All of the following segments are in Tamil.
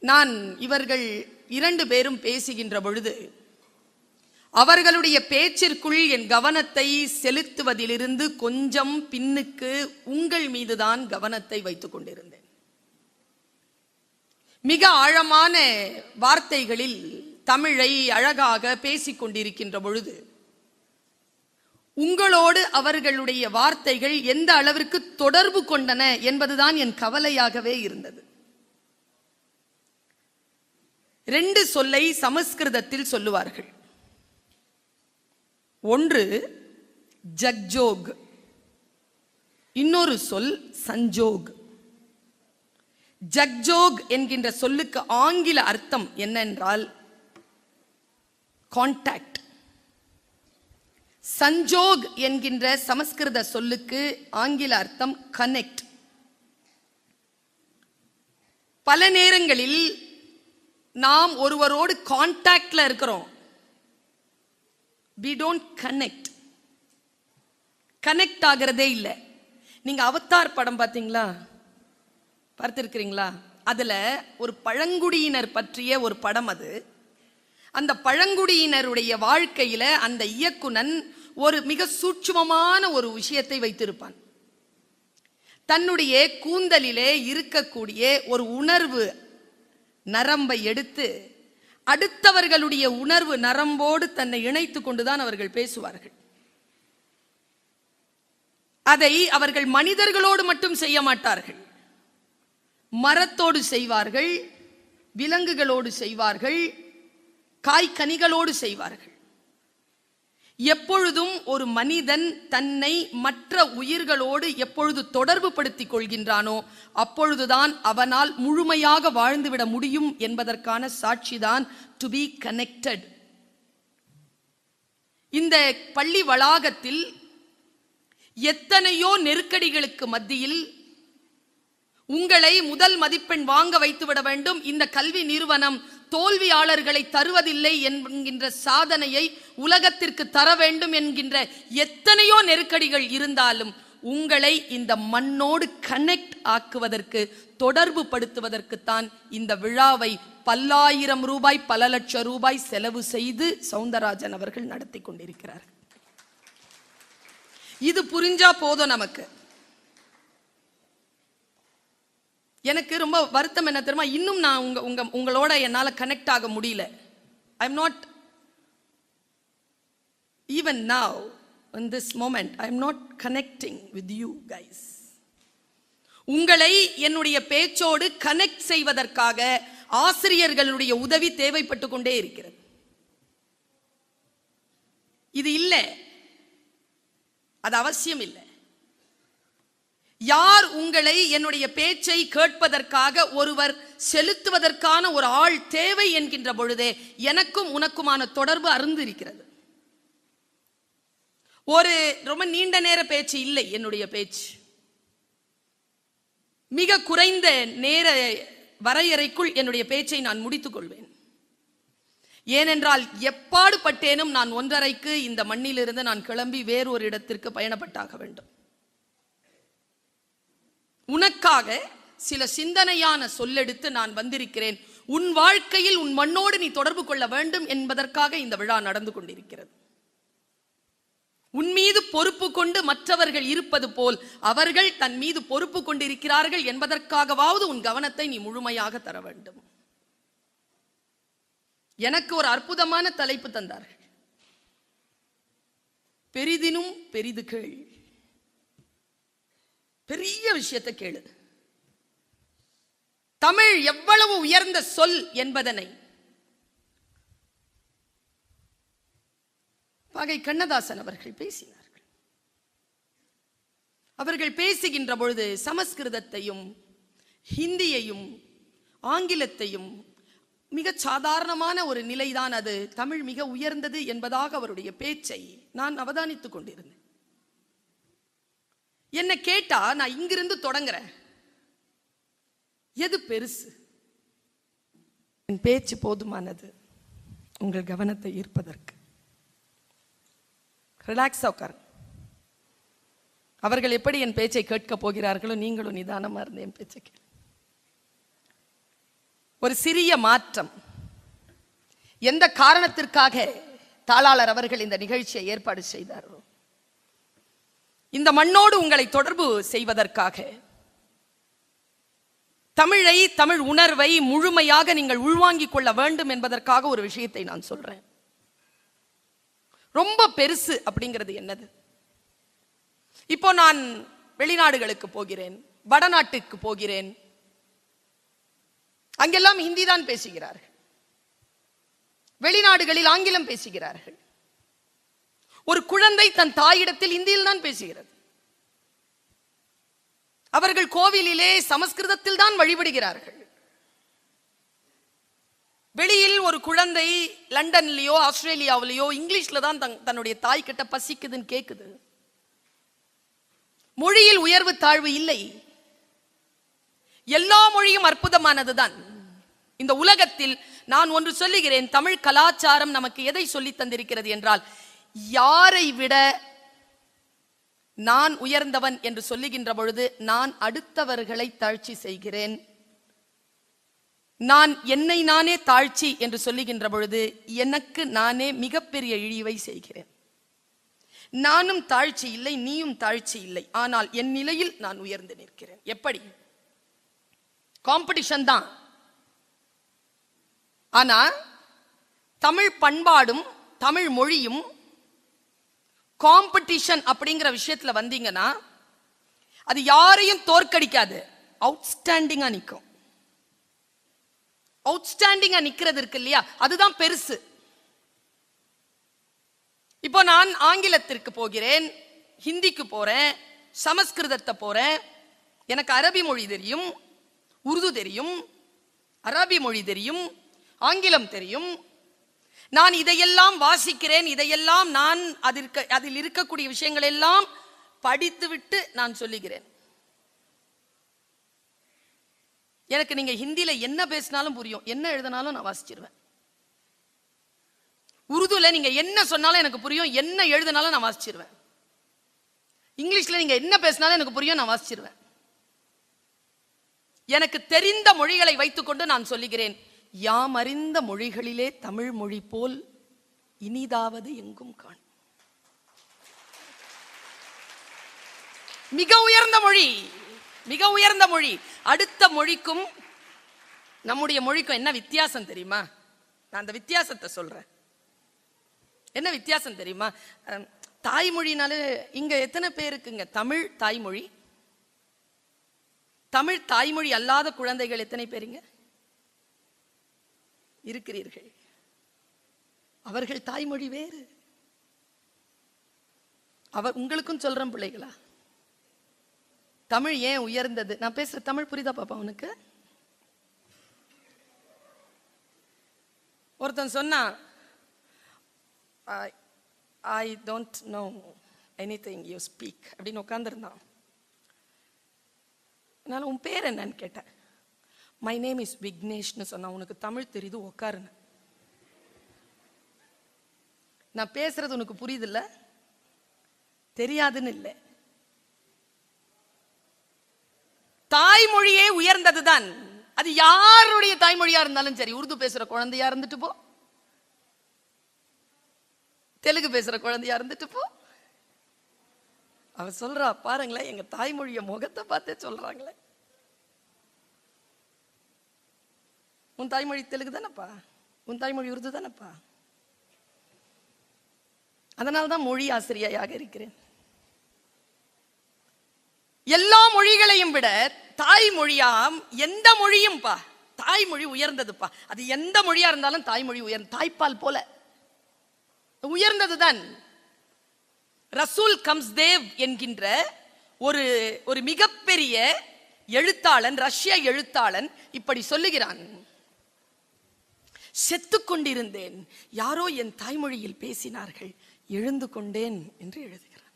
நான் இவர்கள் 2 பேரும் பேசுகின்ற பொழுது அவர்களுடைய பேச்சிற்குள் என் கவனத்தை செலுத்துவதிலிருந்து கொஞ்சம் பின்னுக்கு உங்கள் மீதுதான் கவனத்தை வைத்துக் கொண்டிருந்தேன். மிக ஆழமான வார்த்தைகளில் தமிழை அழகாக பேசிக் கொண்டிருக்கின்ற பொழுது உங்களோடு அவர்களுடைய வார்த்தைகள் எந்த அளவிற்கு தொடர்பு கொண்டன என்பதுதான் என் கவலையாகவே இருந்தது. 2 சொல்லை சமஸ்கிருதத்தில் சொல்லுவார்கள். ஒன்று ஜக்ஜோக், இன்னொரு சொல் சஞ்சோக். ஜக்ஜோக் என்கின்ற சொல்லுக்கு ஆங்கில அர்த்தம் என்னென்றால் கான்டாக்ட். சஞ்சோக் என்கின்ற சமஸ்கிருத சொல்லுக்கு ஆங்கில அர்த்தம் கனெக்ட். பல நேரங்களில் நாம் ஒருவரோடு கான்டாக்ட்ல இருக்கிறோம், we don't connect. கனெக்ட் ஆகிறதே இல்லை. நீங்க அவதார் படம் பார்த்தீங்களா? பார்த்திருக்கிறீங்களா? அதுல ஒரு பழங்குடியினர் பற்றிய ஒரு படம் அது. அந்த பழங்குடியினருடைய வாழ்க்கையில அந்த இயக்குனன் ஒரு மிக சூட்சுமமான ஒரு விஷயத்தை வைத்திருப்பான். தன்னுடைய கூந்தலிலே இருக்கக்கூடிய ஒரு உணர்வு நரம்பை எடுத்து அடுத்தவர்களுடைய உணர்வு நரம்போடு தன்னை இணைத்துக் கொண்டுதான் அவர்கள் பேசுவார்கள். அதை அவர்கள் மனிதர்களோடு மட்டும் செய்ய மாட்டார்கள், மரத்தோடு செய்வார்கள், விலங்குகளோடு செய்வார்கள், காய்கனிகளோடு செய்வார்கள். எப்பொழுதும் ஒரு மனிதன் தன்னை மற்ற உயிர்களோடு எப்பொழுது தொடர்பு படுத்திக் கொள்கின்றானோ அப்பொழுதுதான் அவனால் முழுமையாக வாழ்ந்துவிட முடியும் என்பதற்கான சாட்சிதான் டு பி கனெக்டட். இந்த பள்ளி வளாகத்தில் எத்தனையோ நெருக்கடிகளுக்கு மத்தியில் உங்களை முதல் மதிப்பெண் வாங்க வைத்துவிட வேண்டும், இந்த கல்வி நிறுவனம் தோல்வியாளர்களை தருவதில்லை என்கின்ற சாதனையை உலகத்திற்கு தர வேண்டும் என்கின்ற எத்தனையோ நெருக்கடிகள் இருந்தாலும் உங்களை இந்த மண்ணோடு கனெக்ட் ஆக்குவதற்கு, தொடர்பு படுத்துவதற்குத்தான் இந்த விழாவை பல்லாயிரம் ரூபாய், பல லட்சம் ரூபாய் செலவு செய்து சவுந்தரராஜன் அவர்கள் நடத்தி கொண்டிருக்கிறார்கள். இது புரிஞ்சா போதும் நமக்கு. எனக்கு ரொம்ப வருத்தம் என்ன தெரியுமா? இன்னும் நான் உங்களோட என்னால கனெக்ட் ஆக முடியல. I am not even now in this moment I am not connecting with you guys. உங்களை என்னுடைய பேச்சோடு கனெக்ட் செய்வதற்காக ஆசிரியர்களுடைய உதவி தேவைப்பட்டு கொண்டே இருக்கிறது. இது இல்லை, அது அவசியம் இல்லை. யார் உங்களை என்னுடைய பேச்சை கேட்பதற்காக ஒருவர் செலுத்துவதற்கான ஒரு ஆள் தேவை என்கின்ற பொழுதே எனக்கும் உனக்குமான தொடர்பு அருந்து இருக்கிறது. ஒரு ரொம்ப நீண்ட நேர பேச்சு இல்லை என்னுடைய பேச்சு. மிக குறைந்த நேர வரையறைக்குள் என்னுடைய பேச்சை நான் முடித்துக் கொள்வேன். ஏனென்றால் எப்பாடு பட்டேனும் நான் 1:30க்கு இந்த மண்ணிலிருந்து நான் கிளம்பி வேறு ஒரு இடத்திற்கு பயணப்பட்டாக வேண்டும். உனக்காக சில சிந்தனையான சொல்லெடுத்து நான் வந்திருக்கிறேன். உன் வாழ்க்கையில் உன் மண்ணோடு நீ தொடர்பு கொள்ள வேண்டும் என்பதற்காக இந்த விழா நடந்து கொண்டிருக்கிறது. உன் மீது பொறுப்பு கொண்டு மற்றவர்கள் இருப்பது போல் அவர்கள் தன் மீது பொறுப்பு கொண்டிருக்கிறார்கள் என்பதற்காகவாவது உன் கவனத்தை நீ முழுமையாக தர வேண்டும். எனக்கு ஒரு அற்புதமான தலைப்பு தந்தார்கள், பெரிதினும் பெரிது கேள். பெரிய விஷயத்தை கேளு. தமிழ் எவ்வளவு உயர்ந்த சொல் என்பதனை பாகை கண்ணதாசன் அவர்கள் பேசினார்கள். அவர்கள் பேசுகின்ற பொழுது சமஸ்கிருதத்தையும் ஹிந்தியையும் ஆங்கிலத்தையும் மிக சாதாரணமான ஒரு நிலைதான் அது, தமிழ் மிக உயர்ந்தது என்பதாக அவருடைய பேச்சை நான் அவதானித்துக் கொண்டிருந்தேன். என்ன கேட்டா நான் இங்கிருந்து தொடங்குறேன், எது பெருசு? என் பேச்சு போதுமானது உங்கள் கவனத்தை ஈர்ப்பதற்கு. ரிலாக்ஸா உட்காருங்க. அவர்கள் எப்படி என் பேச்சை கேட்க போகிறார்களோ நீங்களும் நிதானமா இருந்து என் பேச்சை கேளு. ஒரு சிறிய மாற்றம். எந்த காரணத்திற்காக தாளாளர் அவர்கள் இந்த நிகழ்ச்சியை ஏற்பாடு செய்தாரோ, இந்த மண்ணோடு உங்களை தொடர்பு செய்வதற்காக, தமிழை, தமிழ் உணர்வை முழுமையாக நீங்கள் உள்வாங்கிக் கொள்ள வேண்டும் என்பதற்காக ஒரு விஷயத்தை நான் சொல்றேன். ரொம்ப பெருசு அப்படிங்கிறது என்னது? இப்போ நான் வெளிநாடுகளுக்கு போகிறேன், வடநாட்டுக்கு போகிறேன், அங்கெல்லாம் ஹிந்தி தான் பேசுகிறார்கள், வெளிநாடுகளில் ஆங்கிலம் பேசுகிறார்கள். ஒரு குழந்தை தன் தாயிடத்தில் இந்தியில் தான் பேசுகிறது. அவர்கள் கோவிலிலே சமஸ்கிருதத்தில் தான் வழிபடுகிறார்கள். வெளியில் ஒரு குழந்தை லண்டன்லயோ ஆஸ்திரேலியாவிலேயோ இங்கிலீஷ்ல தான் தன்னுடைய தாய் கிட்ட பசிக்குதுன்னு கேக்குது. மொழியில் உயர்வு தாழ்வு இல்லை. எல்லா மொழியும் அற்புதமானதுதான். இந்த உலகத்தில் நான் ஒன்று சொல்லுகிறேன், தமிழ் கலாச்சாரம் நமக்கு எதை சொல்லி தந்திருக்கிறது என்றால், யாரை விட நான் உயர்ந்தவன் என்று சொல்லுகின்ற பொழுது நான் அடுத்தவர்களை தாழ்ச்சி செய்கிறேன். நான் என்னை நானே தாழ்ச்சி என்று சொல்லுகின்ற பொழுது எனக்கு நானே மிகப்பெரிய இழிவை செய்கிறேன். நானும் தாழ்ச்சி இல்லை, நீயும் தாழ்ச்சி இல்லை, ஆனால் என் நிலையில் நான் உயர்ந்து நிற்கிறேன். எப்படி? காம்படிஷன் தான். ஆனா தமிழ் பண்பாடும் தமிழ் மொழியும் காம்படிஷன் அப்படிங்கிற விஷயத்துல வந்தீங்கன்னா அது யாரையும் தோற்கடிக்காது, அவுட்ஸ்டாண்டிங்கா நிற்கும். அவுட்ஸ்டாண்டிங்கா நிக்கிறது இருக்கு இல்லையா, அதுதான் பெருசு. இப்போ நான் ஆங்கிலத்திற்கு போகிறேன், ஹிந்திக்கு போறேன், சமஸ்கிருதத்தை போறேன், எனக்கு அரபி மொழி தெரியும், உருது தெரியும், அரபி மொழி தெரியும், ஆங்கிலம் தெரியும். நான் இதையெல்லாம் வாசிக்கிறேன், இதையெல்லாம் நான் அதில் இருக்கக்கூடிய விஷயங்கள் எல்லாம் படித்துவிட்டு நான் சொல்லுகிறேன். எனக்கு நீங்க ஹிந்தியில என்ன பேசினாலும் புரியும், என்ன எழுதினாலும் நான் வாசிச்சிருவேன். உருதுல நீங்க என்ன சொன்னாலும் எனக்கு புரியும், என்ன எழுதினாலும் நான் வாசிச்சிருவேன். இங்கிலீஷ்ல நீங்க என்ன பேசினாலும் எனக்கு புரியும், நான் வாசிச்சிருவேன். எனக்கு தெரிந்த மொழிகளை வைத்துக்கொண்டு நான் சொல்லுகிறேன், யாம் அறிந்த மொழிகளிலே தமிழ் மொழி போல் இனிதாவது எங்கும் காண். மிக உயர்ந்த மொழி, மிக உயர்ந்த மொழி. அடுத்த மொழிக்கும் நம்முடைய மொழிக்கும் என்ன வித்தியாசம் தெரியுமா? நான் அந்த வித்தியாசத்தை சொல்றேன். என்ன வித்தியாசம் தெரியுமா? தாய்மொழினாலே இங்க எத்தனை பேருக்குங்க தமிழ் தாய்மொழி? தமிழ் தாய்மொழி அல்லாத குழந்தைகள் எத்தனை பேருங்க இருக்கிறீர்கள்? அவர்கள் தாய்மொழி வேறு. உங்களுக்கும் சொல்றேன் பிள்ளைகளா, தமிழ் ஏன் உயர்ந்தது? நான் பேசுற தமிழ் புரியுதா பாப்பா உனக்கு? ஒருத்தன் சொன்னா, I don't know anything you speak அப்படின்னு உட்கார்ந்துருந்தான். அதனால உன் பேர் என்னன்னு கேட்டேன். மை நேம் இஸ் விக்னேஷ்னு சொன்னா. உனக்கு தமிழ் தெரியுது, உட்காருன்னு. நான் பேசுறது உனக்கு புரியுது இல்ல? தெரியாதுன்னு இல்லை. தாய்மொழியே உயர்ந்ததுதான். அது யாருடைய தாய்மொழியா இருந்தாலும் சரி. உருது பேசுற குழந்தையா இருந்துட்டு போ, தெலுங்கு பேசுற குழந்தையா இருந்துட்டு போ. அவ சொல்றா பாருங்களேன், எங்க தாய்மொழிய முகத்தை பார்த்தே சொல்றாங்களே. உன் தாய்மொழி தெலுங்கு தானப்பா, உன் தாய்மொழி உருது தானப்பா. அதனால்தான் மொழி ஆசிரியையாக இருக்கிறேன். எல்லா மொழிகளையும் விட தாய்மொழியாம் எந்த மொழியும் பா, தாய்மொழி உயர்ந்ததுப்பா. அது எந்த மொழியா இருந்தாலும் தாய்மொழி உயர்ந்த, தாய்ப்பால் போல உயர்ந்ததுதான். ரசூல் கம்ஸ்தேவ் என்கின்ற ஒரு மிகப்பெரிய எழுத்தாளன், ரஷ்ய எழுத்தாளன் இப்படி சொல்லுகிறான். செத்துக் கொண்டிருந்தேன், யாரோ என் தாய்மொழியில் பேசினார்கள், எழுந்து கொண்டேன் என்று எழுதுகிறான்.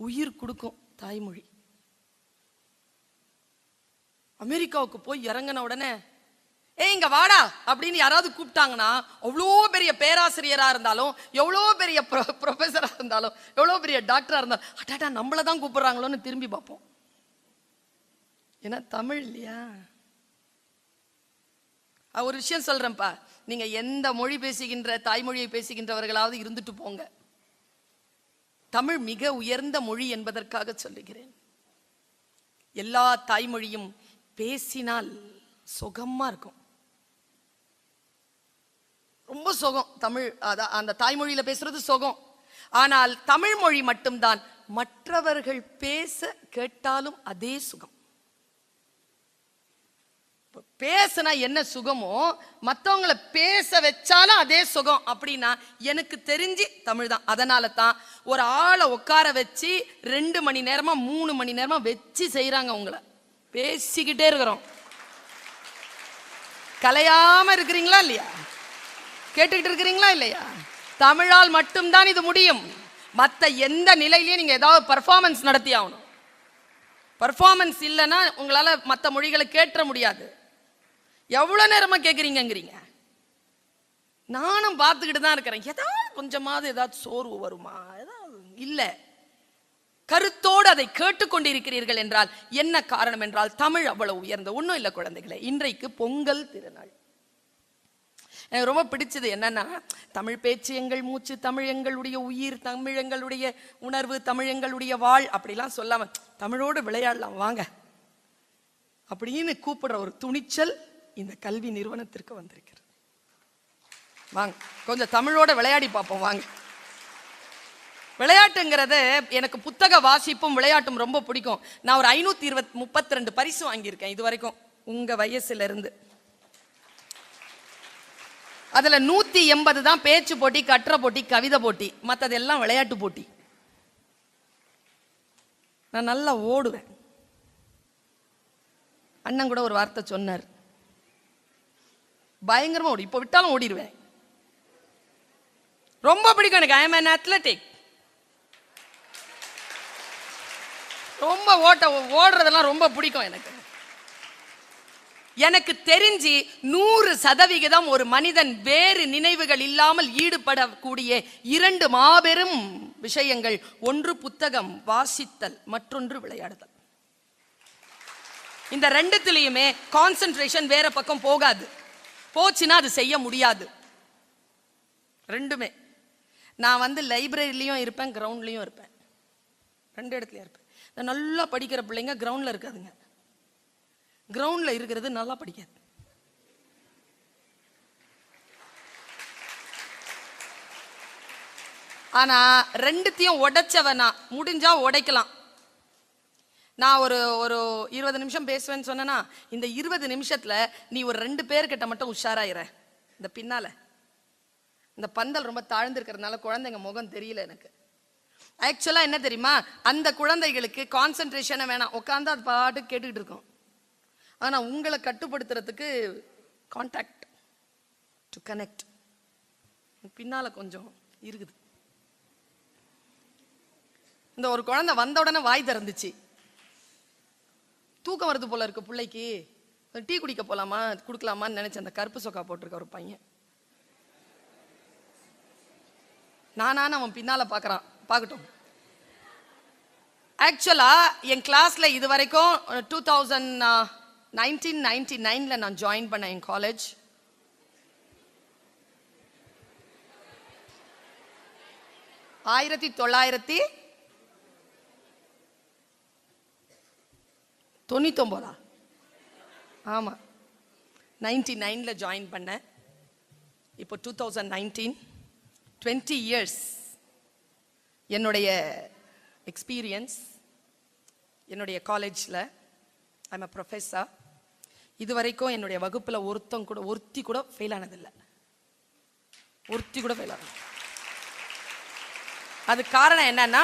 உயிர் கொடுக்கும் தாய்மொழி. அமெரிக்காவுக்கு போய் இறங்கின உடனே இங்க வாடா அப்படின்னு யாராவது கூப்பிட்டாங்கன்னா, அவ்வளோ பெரிய பேராசிரியரா இருந்தாலும், எவ்வளோ பெரிய ப்ரொஃபஸரா இருந்தாலும், எவ்வளோ பெரிய டாக்டரா இருந்தாலும், அட்டாட்டா நம்மள தான் கூப்பிடுறாங்களோன்னு திரும்பி பார்ப்போம். ஏன்னா தமிழ் இல்லையா. ஒரு விஷயம் சொல்றேன்ப்பா, நீங்க எந்த மொழி பேசுகின்ற தாய்மொழியை பேசுகின்றவர்களாவது இருந்துட்டு போங்க, தமிழ் மிக உயர்ந்த மொழி என்பதற்காக சொல்லுகிறேன். எல்லா தாய்மொழியும் பேசினால் சுகமா இருக்கும், ரொம்ப சுகம். தமிழ் அந்த தாய்மொழியில பேசுறது சுகம். ஆனால் தமிழ் மொழி மட்டும்தான் மற்றவர்கள் பேச கேட்டாலும் அதே சுகம். பேசுனா என்ன சுகமோ மற்றவங்களை பேச வச்சாலும் அதே சுகம். அப்படின்னா எனக்கு தெரிஞ்சு தமிழ் தான். அதனால தான் ஒரு ஆளை உட்கார வச்சு 2 மணி நேரமா 3 மணி நேரமா வச்சு செய்யறாங்க. உங்களை பேசிக்கிட்டே இருக்கிறோம். கலையாம இருக்கிறீங்களா இல்லையா? கேட்டுக்கிட்டு இருக்கிறீங்களா இல்லையா? தமிழால் மட்டும்தான் இது முடியும். மற்ற எந்த நிலையிலையும் நீங்க ஏதாவது பர்ஃபார்மன்ஸ் நடத்தி ஆகணும். பர்ஃபார்மன்ஸ் இல்லைன்னா உங்களால மற்ற மொழிகளை கேட்ட முடியாது. எவ்வளவு நேரமா கேட்குறீங்கிறீங்க. நானும் பார்த்துக்கிட்டு தான் இருக்கிறேன். ஏதாவது கொஞ்சமாவது ஏதாவது சோர்வு வருமா? ஏதாவது இல்லை. கருத்தோடு அதை கேட்டுக்கொண்டிருக்கிறீர்கள் என்றால் என்ன காரணம் என்றால் தமிழ் அவ்வளவு உயர்ந்த. ஒன்றும் இல்லை குழந்தைகளே, இன்றைக்கு பொங்கல் திருநாள். எனக்கு ரொம்ப பிடிச்சது என்னன்னா, தமிழ் பேச்சு எங்கள் மூச்சு, தமிழ் எங்களுடைய உயிர், தமிழ் எங்களுடைய உணர்வு, தமிழ் எங்களுடைய வாழ் அப்படிலாம் சொல்லாம தமிழோடு விளையாடலாம் வாங்க அப்படின்னு கூப்பிடுற ஒரு துணிச்சல் இந்த கல்வி நிறுவனத்திற்கு வந்திருக்கிறது. வாங்க கொஞ்சம் தமிழோட விளையாடி பார்ப்போம் வாங்க. விளையாட்டுங்கிறது எனக்கு புத்தக வாசிப்பும் விளையாட்டும் ரொம்ப பிடிக்கும். நான் ஒரு 532 பரிசு வாங்கியிருக்கேன் இது வரைக்கும் உங்க வயசுல இருந்து. அதுல 180 தான் பேச்சு போட்டி, கட்டுரை போட்டி, கவிதை போட்டி. மற்றதெல்லாம் விளையாட்டு போட்டி. நான் நல்லா ஓடுவேன். அண்ணன் கூட ஒரு வார்த்தை சொன்னார், பயங்கரமா ஓடி, இப்ப விட்டாலும் ஓடிடுவேன். ரொம்ப பிடிக்கும் எனக்கு. ஐ அம் an athletic. ரொம்ப ஓடுறதெல்லாம் ரொம்ப பிடிக்கும் எனக்கு. எனக்கு தெரிஞ்சு 100% ஒரு மனிதன் வேறு நினைவுகள் இல்லாமல் ஈடுபடக்கூடிய 2 மாபெரும் விஷயங்கள். ஒன்று புத்தகம் வாசித்தல், மற்றொன்று விளையாடுதல். இந்த 2த்துலயுமே கான்சென்ட்ரேஷன் வேற பக்கம் போகாது. போச்சுன்னா அது செய்ய முடியாது. 2மே. நான் லைப்ரரியிலையும் இருப்பேன், கிரவுண்ட்லயும் இருப்பேன். 2 இடத்துலயும் இருப்பேன். நல்லா படிக்கிற பிள்ளைங்க கிரவுண்ட்ல இருக்காதுங்க, கிரவுண்ட்ல இருக்கிறது நல்லா படிக்காது. ஆனா 2த்தையும் உடைச்சவனா முடிஞ்சா உடைக்கலாம். நான் ஒரு 20 நிமிஷம் பேசுவேன்னு சொன்னா, இந்த 20 நிமிஷத்துல நீ ஒரு 2 பேர்கிட்ட மட்டும் உஷாராயிர. இந்த பின்னால இந்த பந்தல் ரொம்ப தாழ்ந்திருக்கிறதுனால குழந்தைங்க முகம் தெரியல எனக்கு. ஆக்சுவலா என்ன தெரியுமா, அந்த குழந்தைகளுக்கு கான்சென்ட்ரேஷனை வேணாம், உட்காந்து அது பாட்டு கேட்டுக்கிட்டு இருக்கோம். ஆனா உங்களை கட்டுப்படுத்துறதுக்கு கான்டாக்ட் டு கனெக்ட் பின்னால கொஞ்சம் இருக்குது. இந்த ஒரு குழந்தை வந்த உடனே வாய் திறந்துச்சு. தூக்கம் வருது போல இருக்கு பிள்ளைக்கு, டீ குடிக்க போலாமா குடுக்கலாமான்னு நினைச்ச. அந்த கருப்பு சொக்கா போட்டிருக்க ஒரு பையன், நானான்னு அவன் பின்னால பாக்குறான், பார்க்கட்டும். ஆக்சுவலா என் கிளாஸ்ல இது வரைக்கும் 1999 நான் ஜாயின் பண்ணேன் என் காலேஜ். ஆயிரத்தி 1999 ஆமா 99 ஜாயின் பண்ணேன். இப்போ 2019, 20 years என்னுடைய எக்ஸ்பீரியன்ஸ் என்னுடைய காலேஜில். I'm a professor. இது வரைக்கும் என்னுடைய வகுப்பில் ஒருத்தி கூட ஃபெயில் ஆனதில்லை. ஒருத்தி கூட ஃபெயில் ஆனது. அது காரணம் என்னன்னா,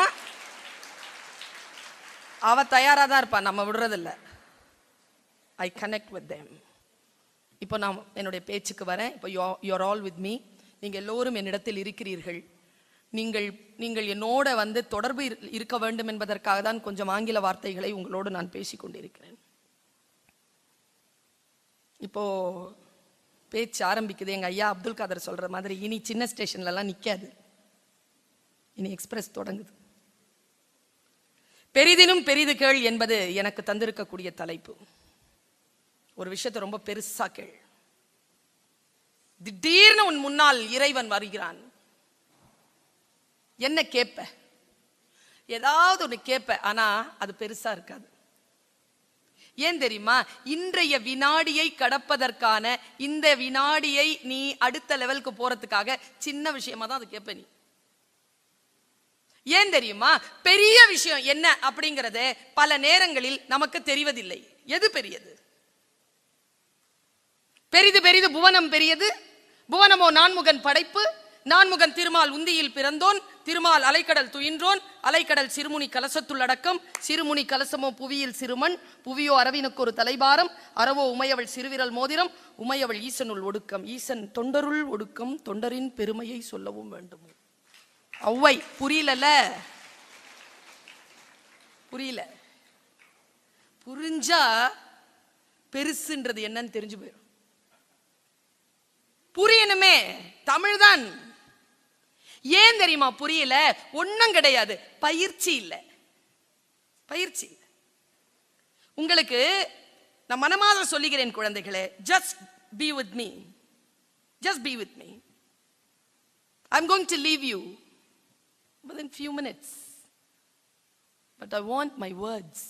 அவ தயாராக தான் இருப்பான், நம்ம விடுறதில்ல. I connect with them. இப்போ நான் என்னுடைய பேச்சுக்கு வரேன். இப்போ யூஆர் ஆல் வித் மீ. நீங்கள் எல்லோரும் என்னிடத்தில் இருக்கிறீர்கள். நீங்கள் என்னோட தொடர்பு இருக்க வேண்டும் என்பதற்காக தான் கொஞ்சம் ஆங்கில வார்த்தைகளை உங்களோடு நான் பேசிக் கொண்டிருக்கிறேன். இப்போ பேச்சு ஆரம்பிக்குது. எங்க ஐயா அப்துல் காதர் சொல்ற மாதிரி, இனி சின்ன ஸ்டேஷன்ல எல்லாம் நிக்காது, இனி எக்ஸ்பிரஸ் தொடங்குது. பெரிதினும் பெரிது கேள் என்பது எனக்கு தந்திருக்கக்கூடிய தலைப்பு. ஒரு விஷயத்தை ரொம்ப பெருசா கேள். திடீர்னு உன் முன்னால் இறைவன் வருகிறான். என்ன கேட்ப? ஏதாவது ஒன்று கேட்ப, ஆனா அது பெருசா இருக்காது. ஏன் தெரியுமா? இன்றைய வினாடியை கடப்பதற்கான இந்த வினாடியை நீ அடுத்த லெவலுக்கு போறதுக்காக சின்ன விஷயமா தான் அது கேட்ப நீ. ஏன் தெரியுமா? பெரிய விஷயம் என்ன அப்படிங்கறது பல நேரங்களில் நமக்கு தெரிவதில்லை. எது பெரியது? பெரிது பெரிது புவனம் பெரியது, புவனமோ நான்முகன் படைப்பு, நான்முகன் திருமால் உந்தியில் பிறந்தோன், திருமால் அலைக்கடல் துயின்றோன், அலைக்கடல் சிறுமுனி கலசத்துள் அடக்கம், சிறுமுனி கலசமோ புவியில் சிறுமண், புவியோ அரவினுக்கு ஒரு தலைபாரம், அறவோ உமையவள் சிறுவிரல் மோதிரம், உமையவள் ஈசனுள் ஒடுக்கம், ஈசன் தொண்டருள் ஒடுக்கம், தொண்டரின் பெருமையை சொல்லவும் வேண்டும். ஒளவை புரியல, புரியல. புரிஞ்சா பெருசுன்றது என்னன்னு தெரிஞ்சு போயிடும். புரியணுமே, தமிழ்தான். ஏன் தெரியுமா புரியல? ஒண்ணும் கிடையாது, பயிற்சி இல்லை. பயிற்சி உங்களுக்கு நான் மனமாற சொல்லுகிறேன் குழந்தைகளே, just be with me, just be with me. I'm going to leave you within few minutes, but I want my words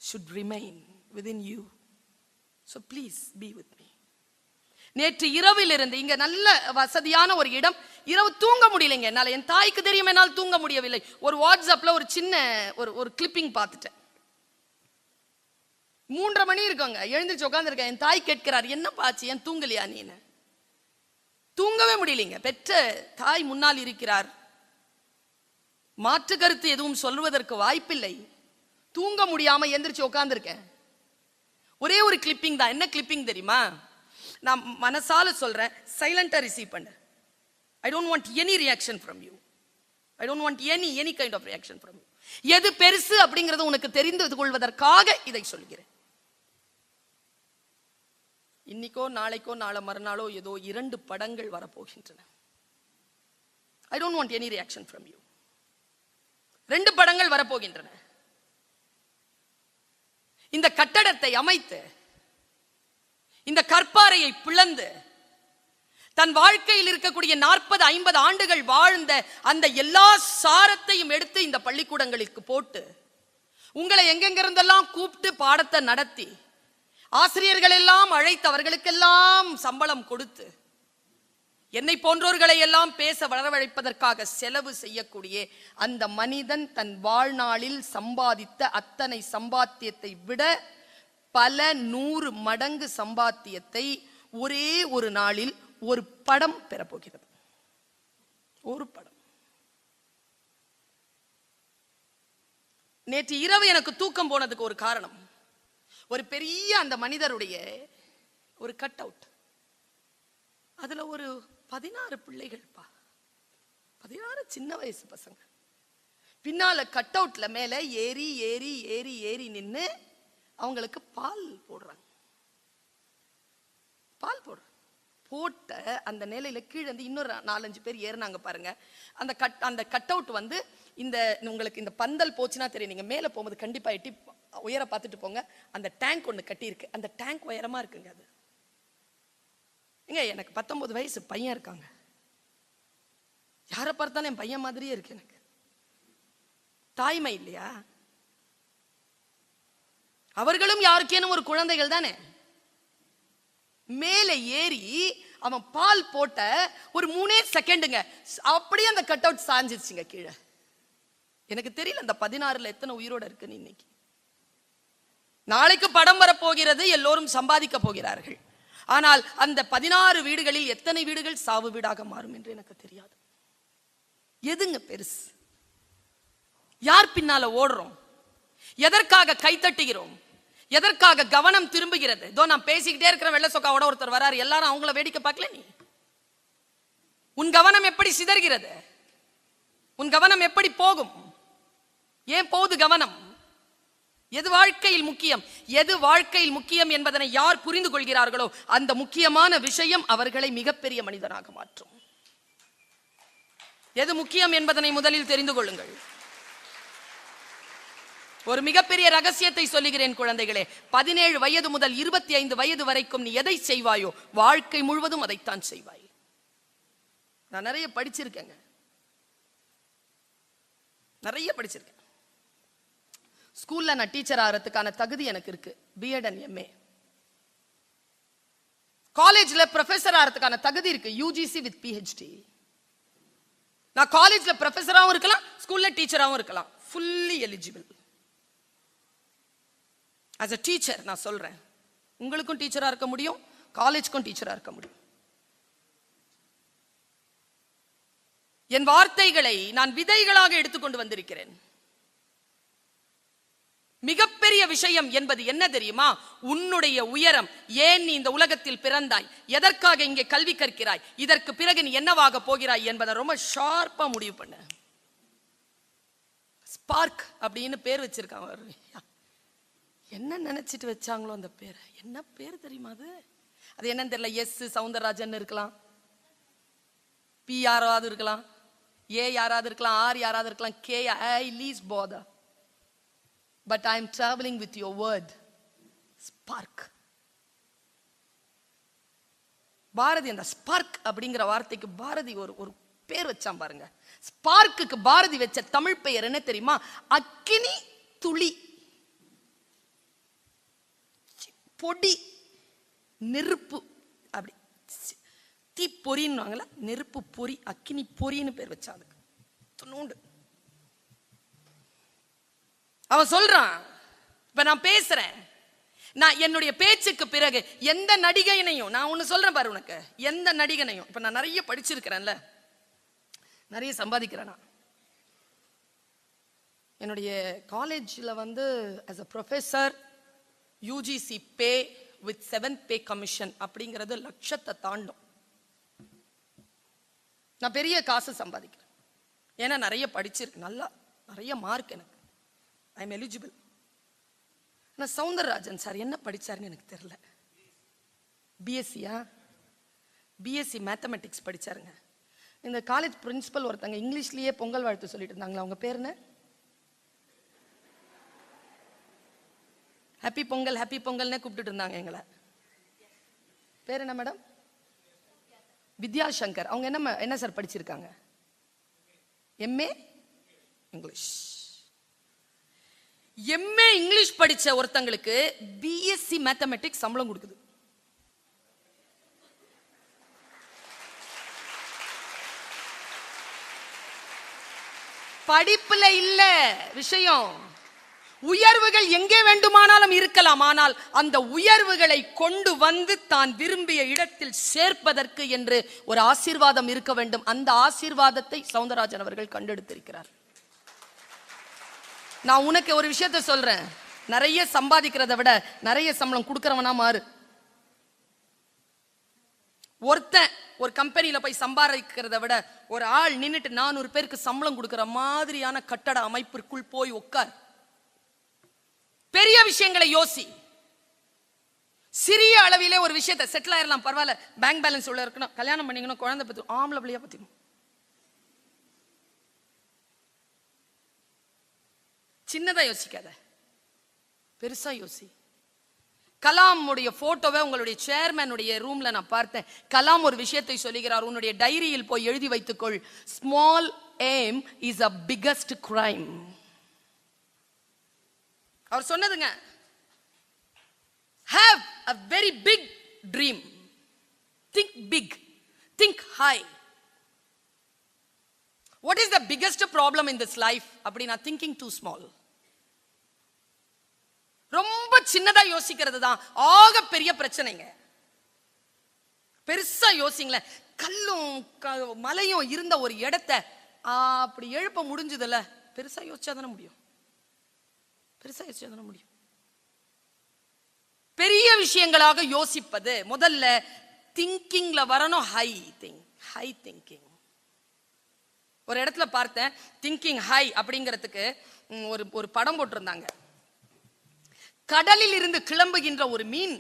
should remain within you, so please be with me. நேற்று இரவில் இருந்து இங்க நல்ல வசதியான ஒரு இடம், இரவு தூங்க முடியலைங்க என்னால. என் தாய்க்கு தெரியும் என்னால் தூங்க முடியவில்லை. ஒரு வாட்ஸ்அப்ல ஒரு சின்ன ஒரு கிளிப்பிங் பார்த்துட்டேன். 3:30 மணி இருக்குங்க, எழுந்திருச்சு உட்காந்துருக்கேன். என் தாய் கேட்கிறார், என்ன பாச்சு, ஏன் தூங்கலையா நீன்னு? தூங்கவே முடியலைங்க. பெற்ற தாய் முன்னால் இருக்கிறார், மாற்று கருத்து எதுவும் சொல்வதற்கு வாய்ப்பில்லை. தூங்க முடியாம எந்திரிச்சு உட்காந்துருக்கேன். ஒரே ஒரு கிளிப்பிங் தான். என்ன கிளிப்பிங் தெரியுமா? நான் மனசால சொல்றேன், சைலண்டா ரிசீவ் பண்ணு. I don't want any reaction from you. I don't want any kind of reaction from you. எது பெருசு அப்படிங்கறது உனக்கு தெரிந்து கொள்வதற்காக இதை சொல்கிறேன். இன்னைக்கோ நாளைக்கோ நாளை மறுநாளோ ஏதோ 2 படங்கள் வரப்போகின்றன. I don't want any reaction from you. 2 படங்கள் வரப்போகின்றன. இந்த கட்டடத்தை அமைத்து, இந்த கற்பாறையை பிளந்து, தன் வாழ்க்கையில் இருக்கக்கூடிய 40-50 ஆண்டுகள் வாழ்ந்த அந்த எல்லா சாரத்தையும் எடுத்து இந்த பள்ளிக்கூடங்களுக்கு போட்டு, உங்களை எங்கெங்கிருந்தெல்லாம் கூப்பிட்டு பாடத்தை நடத்தி, ஆசிரியர்கள் எல்லாம் அழைத்து அவர்களுக்கெல்லாம் சம்பளம் கொடுத்து, என்னை போன்றோர்களை எல்லாம் பேச வரவழைப்பதற்காக செலவு செய்யக்கூடிய அந்த மனிதன் தன் வாழ்நாளில் சம்பாதித்த அத்தனை சம்பாத்தியத்தை விட பல 100 மடங்கு சம்பாத்தியத்தை ஒரே ஒரு நாளில் ஒரு படம் பெறப்போகிறது. ஒரு படம். நேற்று இரவு எனக்கு தூக்கம் போனதுக்கு ஒரு காரணம், ஒரு பெரிய அந்த மனிதருடைய ஒரு கட் அவுட். அதுல ஒரு 16 பிள்ளைகள், 16 சின்ன வயசு பசங்க பின்னால கட் அவுட்ல மேல ஏறி ஏறி ஏறி ஏறி நின்னு அவங்களுக்கு பால் போடுறாங்க. பால் போட்ட அந்த நிலையில கீழே இருந்து இன்னொரு 4-5 பேர் ஏறினாங்க பாருங்க. அந்த கட் அவுட் வந்து இந்த உங்களுக்கு இந்த பந்தல் போச்சுன்னா தெரியும், நீங்க மேல போகும்போது கண்டிப்பா எட்டி உயர பார்த்துட்டு போங்க. அந்த டேங்க் ஒண்ணு கட்டி இருக்கு, அந்த டேங்க் உயரமா இருக்குங்க. அது எங்க எனக்கு 19 வயசு பையன் இருக்காங்க. யாரை பார்த்தாலும் என் பையன் மாதிரியே இருக்கு. எனக்கு தாய்மை இல்லையா? அவர்களும் யாருக்கேனும் ஒரு குழந்தைகள் தானே. மேலே ஏறி அவன் பால் போட்ட ஒரு 3 செகண்டுங்க, அப்படியே அந்த கட் அவுட் சாஞ்சிருச்சுங்க கீழே. எனக்கு தெரியல அந்த 16ல எத்தனை உயிரோட இருக்குன்னு. இன்னைக்கு நாளைக்கு படம் வரப்போகிறது, எல்லோரும் சம்பாதிக்க போகிறார்கள். ஆனால் அந்த 16 வீடுகளில் எத்தனை வீடுகள் சாவு வீடாக மாறும் என்று எனக்கு தெரியாது. எதுங்க பெருசு? யார் பின்னால ஓடுறோம்? எதற்காக கைத்தட்டுகிறோம்? எதற்காக கவனம் திரும்புகிறது? இதோ நான் பேசிக்கிட்டே இருக்கிற வெள்ள சொக்காவோட ஒருத்தர் வராரு, எல்லாரும் அவங்கள வேடிக்கை பார்க்கல. நீ உன் கவனம் எப்படி சிதறுகிறது? உன் கவனம் எப்படி போகும்? ஏன் போகுது கவனம்? எது வாழ்க்கையில் முக்கியம்? எது வாழ்க்கையில் முக்கியம் என்பதனை யார் புரிந்து கொள்கிறார்களோ அந்த முக்கியமான விஷயம் அவர்களை மிகப்பெரிய மனிதனாக மாற்றும். எது முக்கியம் என்பதனை முதலில் தெரிந்து கொள்ளுங்கள். ஒரு மிகப்பெரிய ரகசியத்தை சொல்லுகிறேன் குழந்தைகளே. 17 வயது முதல் 25 வயது வரைக்கும் நீ எதை செய்வாயோ வாழ்க்கை முழுவதும் அதைத்தான் செய்வாய். நான் நிறைய படிச்சிருக்கேங்க, நிறைய படிச்சிருக்கேன். ஸ்கூல்ல நான் டீச்சர் ஆகிறதுக்கான தகுதி எனக்கு இருக்கு, பிஎட் அண்ட் எம்ஏ. காலேஜ்ல ப்ரொஃபசர் ஆகிறதுக்கான தகுதி இருக்கு, யூஜிசி வித் பிஹெச்டி. நான் காலேஜ்ல ப்ரொஃபசராகவும் இருக்கலாம், ஸ்கூல்ல டீச்சராகவும் இருக்கலாம், fully eligible. as a teacher நான் சொல்றேன், உங்களுக்கும் டீச்சரா இருக்க முடியும், காலேஜ்க்கும் டீச்சரா இருக்க முடியும். என் வார்த்தைகளை நான் விதைகளாக எடுத்துக்கொண்டு வந்திருக்கிறேன். மிகப்பெரிய விஷயம் என்பது என்ன தெரியுமா? உன்னுடைய உயரம். ஏன் நீ இந்த உலகத்தில் பிறந்தாய், எதற்காக இங்கே கல்வி கற்கிறாய், இதற்கு பிறகு நீ என்னவாக போகிறாய் என்பதை ரொம்ப ஷார்ப்பா முடிவு பண்ண. ஸ்பார்க் அப்படின்னு பேர் வச்சிருக்காங்க. என்ன நினைச்சிட்டு வச்சாங்களோ அந்த பேரை, என்ன பேர் தெரியுமா? அது என்னன்னு தெரியல. எஸ் சவுந்தரராஜன் இருக்கலாம், பி யாராவது இருக்கலாம், ஏ யாராவது இருக்கலாம், ஆர் யாராவது இருக்கலாம், கே I least bother. But I am traveling with your word, spark. Bharathi அந்த ஸ்பார்க் அப்படிங்கிற வார்த்தைக்கு பாரதி ஒரு பேர் வச்சான் பாருங்க. ஸ்பார்க்குக்கு பாரதி வச்ச தமிழ் பெயர் என்ன தெரியுமா? அக்கினி துளி, பொடி, நெருப்பு. அப்படி தீ பொறின்னு, நெருப்பு பொறி, அக்கினி பொறின்னு பேர் வச்சான். துணூண்டு அவன் சொல்றான். இப்ப நான் பேசுறேன், நான் என்னுடைய பேச்சுக்கு பிறகு எந்த நடிகையினையும், நான் ஒண்ணு சொல்றேன் பாரு உனக்கு, எந்த நடிகனையும், இப்ப நான் நிறைய படிச்சிருக்கிறேன்ல, நிறைய சம்பாதிக்கிறேன். என்னுடைய காலேஜ்ல as a professor UGC pay with 7th pay commission அப்படிங்கிறது லட்சத்தை தாண்டும். நான் பெரிய காசு சம்பாதிக்கிறேன், ஏன்னா நிறைய படிச்சிருக்கு, நல்லா நிறைய மார்க் எனக்கு, ஐ எம் எலிஜிபிள். ஆனால் சவுந்தரராஜன் சார் என்ன படிச்சாருன்னு எனக்கு தெரியல. பிஎஸ்சியா, பிஎஸ்சி மேத்தமெட்டிக்ஸ் படிச்சாருங்க. இந்த காலேஜ் பிரின்சிபல் ஒருத்தங்க இங்கிலீஷ்லயே பொங்கல் வாழ்த்து சொல்லிட்டு இருந்தாங்களா, அவங்க பேர் என்ன? ஹாப்பி பொங்கல் ஹாப்பி பொங்கல்னே கூப்பிட்டு இருந்தாங்க எங்களை. பேர் என்ன மேடம்? வித்யாசங்கர். அவங்க என்ன சார் படிச்சிருக்காங்க? MA English. எம்ஏ இங்கிலீஷ் படிச்ச ஒருத்தங்களுக்கு பிஎஸ்சி மேத்தமெட்டிக்ஸ் சம்பளம் கொடுக்குது. படிப்புல இல்ல விஷயம். உயர்வுகள் எங்கே வேண்டுமானாலும் இருக்கலாம், ஆனால் அந்த உயர்வுகளை கொண்டு வந்து தான் விரும்பிய இடத்தில் சேர்ப்பதற்கு என்று ஒரு ஆசீர்வாதம் இருக்க வேண்டும். அந்த ஆசீர்வாதத்தை சவுந்தரராஜன் அவர்கள் கண்டெடுத்திருக்கிறார். நான் உனக்கு ஒரு விஷயத்தை சொல்றேன், நிறைய சம்பாதிக்கிறத விட நிறைய சம்பளம் கொடுக்கறவனா மாறு. ஒருத்தன் ஒரு கம்பெனியில போய் சம்பாதிக்கிறத விட ஒரு ஆள் நின்னுட்டு 400 பேருக்கு சம்பளம் கொடுக்கிற மாதிரியான கட்டட அமைப்பிற்குள் போய் உட்கார். பெரிய விஷயங்களை யோசி. சிறிய அளவிலே ஒரு விஷயத்தை செட்டில் ஆயிரலாம், பரவாயில்ல, பேங்க் பேலன்ஸ் உள்ள இருக்கணும், கல்யாணம் பண்ணிக்கணும், குழந்தை பத்தி, ஆம்பளை பிள்ளையா பத்தி. சின்னதா யோசிக்காத, பெருசா யோசி. கலாம் உடைய போட்டோவை உங்களுடைய சேர்மேனுடைய ரூம்ல நான் பார்த்தேன். கலாம் ஒரு விஷயத்தை சொல்லுகிறார், உன்னுடைய டைரியில் போய் எழுதி வைத்துக்கொள், small aim is a biggest crime. அவர் சொன்னதுங்க, have a very big dream, think big, think high. What is the biggest problem in this life? அப்படினா thinking too small. ரொம்ப சின்னதா யோசிக்கிறது தான் ஆக பெரிய பிரச்சனைங்க. பெருசா யோசிங்களேன். கல்லும் மலையும் இருந்த ஒரு இடத்தை அப்படி எழுப்ப முடிஞ்சதுல, பெருசா யோசிச்சாதானே முடியும், பெருசா யோசிச்சாதானே முடியும். பெரிய விஷயங்களாக யோசிப்பது முதல்ல திங்கிங்ல வரணும். High thinking. ஒரு இடத்துல பார்த்தேன், திங்கிங் ஹை அப்படிங்கிறதுக்கு ஒரு படம் போட்டிருந்தாங்க. கடலில் இருந்து கிளம்புகின்ற ஒரு மீன்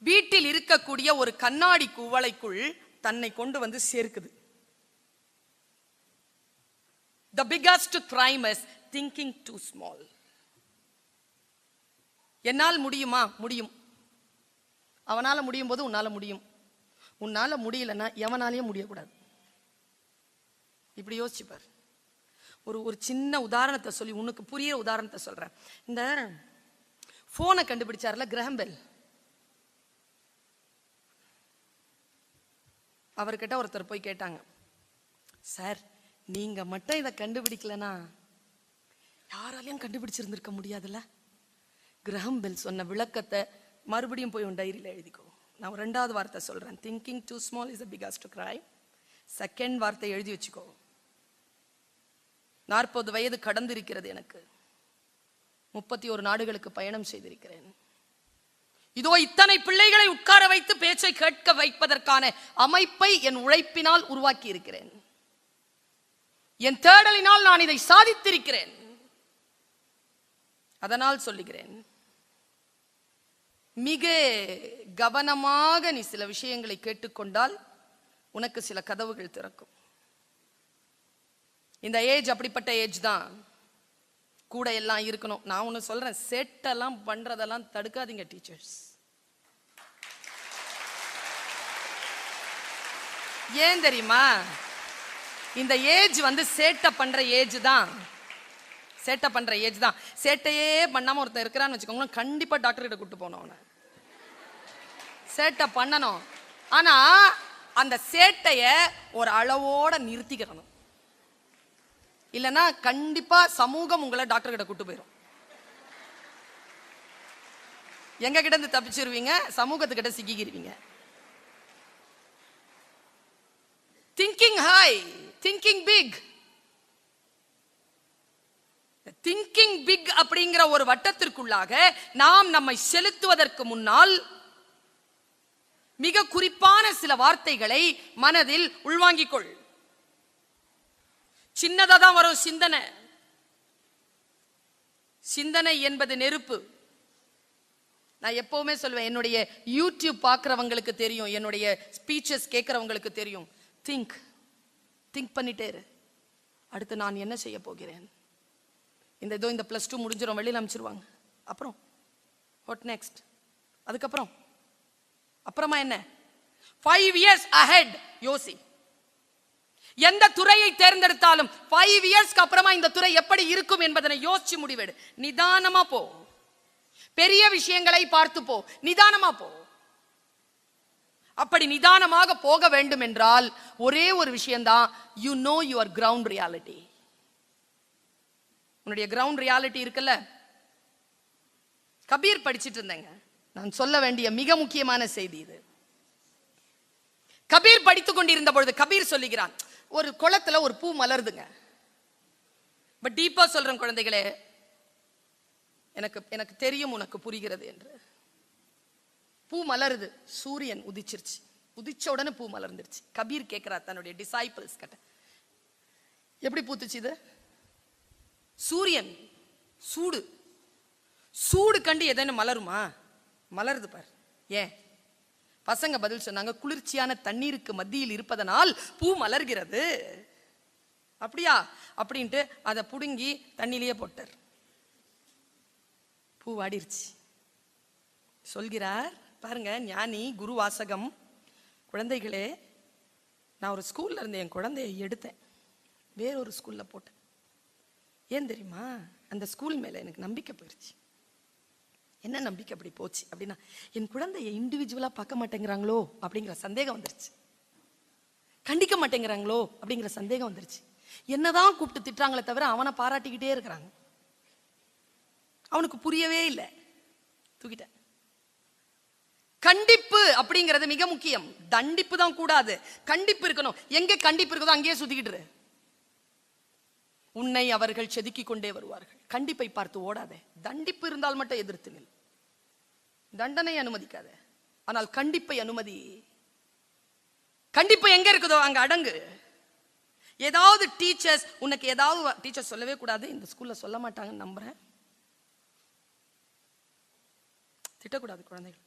வீட்டில் இருக்கக்கூடிய ஒரு கண்ணாடி குவளைக்குள் தன்னை கொண்டு வந்து சேர்க்குது. The biggest crime is thinking too small. என்னால் முடியுமா? முடியும். அவனால முடியும் போது உன்னால முடியும். உன்னால முடியலன்னா எவனாலேயும் முடியக்கூடாது. இப்படி யோசிச்சுப்பார். ஒரு சின்ன உதாரணத்தை சொல்லி உனக்கு புரியுற உதாரணத்தை சொல்றேன். இந்த போனை கண்டுபிடிச்சார்ல கிரஹாம் பெல், அவர்கிட்ட ஒருத்தர் போய் கேட்டாங்க, சார் நீங்க மட்டும் இதை கண்டுபிடிக்கலனா யாராலையும் கண்டுபிடிச்சிருந்திருக்க முடியாதுல்ல. கிரஹாம் பெல் சொன்ன விளக்கத்தை மறுபடியும் போய் உன் டைரியில எழுதிக்கோ. நான் ரெண்டாவது வார்த்தை சொல்றேன். Thinking too small is the biggest crime. Second வார்த்தை எழுதி வச்சுக்கோ. 40 வயது கடந்திருக்கிறது எனக்கு. 31 நாடுகளுக்கு பயணம் செய்திருக்கிறேன். இதோ இத்தனை பிள்ளைகளை உட்கார வைத்து பேச்சை கேட்க வைப்பதற்கான அமைப்பை என் உழைப்பினால் உருவாக்கி இருக்கிறேன். என் தேடலினால் நான் இதை சாதித்திருக்கிறேன். அதனால் சொல்லுகிறேன், மிக கவனமாக நீ சில விஷயங்களை கேட்டுக்கொண்டால் உனக்கு சில கதவுகள் திறக்கும். இந்த ஏஜ் அப்படிப்பட்ட ஏஜ் தான். கூட எல்லாம் இருக்கணும். நான் ஒன்னு சொல்றேன், செட்டெல்லாம் பண்றதெல்லாம் தடுக்காதீங்க டீச்சர்ஸ். ஏன் தெரியுமா? இந்த ஏஜ் சேட்டை பண்ற ஏஜ் தான். சேட்டை பண்ற ஏஜ் தான். சேட்டையே பண்ணாம ஒருத்தன் இருக்கிறான்னு வச்சுக்கோங்க, கண்டிப்பா டாக்டர் கிட்ட கூட்டு போகணும். அவனை சேட்டை பண்ணணும். ஆனா அந்த சேட்டைய ஒரு அளவோட நிறுத்திக்கணும். இல்லைன்னா கண்டிப்பா சமூகம் உங்களை டாக்டர் கிட்ட கூட்டு போயிடும். எங்க கிட்ட இருந்து தப்பிச்சிருவீங்க, சமூகத்துக்கிட்ட சிக்கிக்கிருவீங்க. Thinking high, thinking big. Thinking big அப்படிங்கிற ஒரு வட்டத்திற்குள்ளாக நாம் நம்மை செலுத்துவதற்கு முன்னால் மிக குறிப்பான சில வார்த்தைகளை மனதில் உள்வாங்கிக் கொள். சின்னதா தான் வரும் சிந்தனை. சிந்தனை என்பது நெருப்பு. நான் எப்பவுமே சொல்வேன், என்னுடைய யூடியூப் பார்க்கிறவங்களுக்கு தெரியும், என்னுடைய ஸ்பீச்சஸ் கேட்கிறவங்களுக்கு தெரியும். திங்க் பண்ணிட்டே இரு. அடுத்து நான் என்ன செய்ய போகிறேன்? இந்த +2 முடிஞ்சிடும், வெளியில் அமைச்சிருவாங்க. அப்புறம் வாட் நெக்ஸ்ட்? அப்புறமா என்ன? 5 years ahead யோசி. எந்த துறையை தேர்ந்தெடுத்தாலும் 5 இயர்ஸ்க்கு அப்புறமா இந்த துறை எப்படி இருக்கும் என்பதனை யோசிச்சு முடிவெடு. நிதானமா போ. பெரிய விஷயங்களை பார்த்து போ, நிதானமா போ. அப்படி நிதானமாக போக வேண்டும் என்றால் ஒரே ஒரு விஷயம்தான், you know your ground reality. உன்னுடைய கிரவுண்ட் ரியாலிட்டி இருக்குல்ல. கபீர் படிச்சிட்டு இருந்தேங்க. நான் சொல்ல வேண்டிய மிக முக்கியமான செய்தி இது. கபீர் படித்துக் கொண்டிருந்த பொழுது கபீர் சொல்லுகிறான், ஒரு குளத்துல ஒரு பூ மலருதுங்க. பட் டீப்பா சொல்றேன் குழந்தைகளே, எனக்கு தெரியும் உனக்கு புரிகிறது என்று. பூ மலருது, சூரியன் உதிச்சிருச்சு. உதிச்ச உடனே பூ மலர்ந்துருச்சு. கபீர் கேட்கிறார் தன்னுடைய டிசைபிள்ஸ் கிட்ட, எப்படி பூத்துச்சு இது? சூரியன் சூடு கண்டு எதன மலருமா? மலருது பார். ஏன்? பசங்க பதில் சொன்னாங்க, குளிர்ச்சியான தண்ணீருக்கு மத்தியில் இருப்பதனால் பூ மலர்கிறது. அப்படியா அப்படின்ட்டு அதை புடுங்கி தண்ணிலேயே போட்டார். பூ வாடிருச்சு. சொல்கிறார் பாருங்க, ஞானி குரு வாசகம். குழந்தைகளே, நான் ஒரு ஸ்கூல்ல இருந்து என் குழந்தையை எடுத்தேன், வேறொரு ஸ்கூல்ல போட்டேன். ஏன் தெரியுமா? அந்த ஸ்கூல் மேல எனக்கு நம்பிக்கை போயிருச்சு. என்ன நம்பிக்கை அப்படி போச்சு அப்படின்னா, என் குழந்தைய இண்டிவிஜுவலா பார்க்க மாட்டேங்கிறாங்களோ அப்படிங்கிற சந்தேகம் வந்துருச்சு. கண்டிக்க மாட்டேங்கிறாங்களோ அப்படிங்கிற சந்தேகம் வந்துருச்சு. என்னதான் கூப்பிட்டு திட்டுறாங்களே தவிர அவனை பாராட்டிக்கிட்டே இருக்கிறாங்க. அவனுக்கு புரியவே இல்லை, தூக்கிட்டேன். கண்டிப்பு அப்படிங்கிறது மிக முக்கியம். தண்டிப்பு தான் கூடாது, கண்டிப்பு இருக்கணும். எங்க கண்டிப்பு இருக்குதோ அங்கேயே சுத்திக்கிட்டு உன்னை அவர்கள் செதுக்கிக் கொண்டே வருவார்கள். கண்டிப்பை பார்த்து ஓடாதே. தண்டிப்பு இருந்தால் மட்டும் எதிர்த்து நில். தண்டனை அனுமதிக்காத, ஆனால் கண்டிப்பை அனுமதி. கண்டிப்பு எங்க இருக்குதோ அங்க அடங்கு. ஏதாவது டீச்சர்ஸ் உனக்கு ஏதாவது டீச்சர் சொல்லவே கூடாது, இந்த ஸ்கூல்ல சொல்ல மாட்டாங்கன்னு நம்புறேன். திட்டக்கூடாது குழந்தைகள்.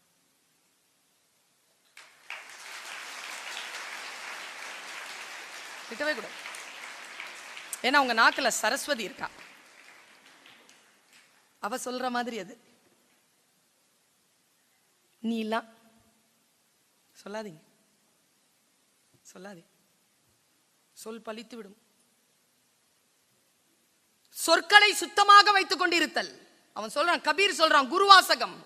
திட்டவே கூடாது. ஏன்னா உங்க நாக்குல சரஸ்வதி இருக்கா, அவ சொல்ற மாதிரி அது. நீலாம் சொல்லாதீங்க, சொல்லாதீங்க, சொல் பலித்து விடும். சொற்களை சுத்தமாக வைத்துக் கொண்டிருத்தல். அவன் சொல்றான், கபீர் சொல்றான், குருவாசகம்,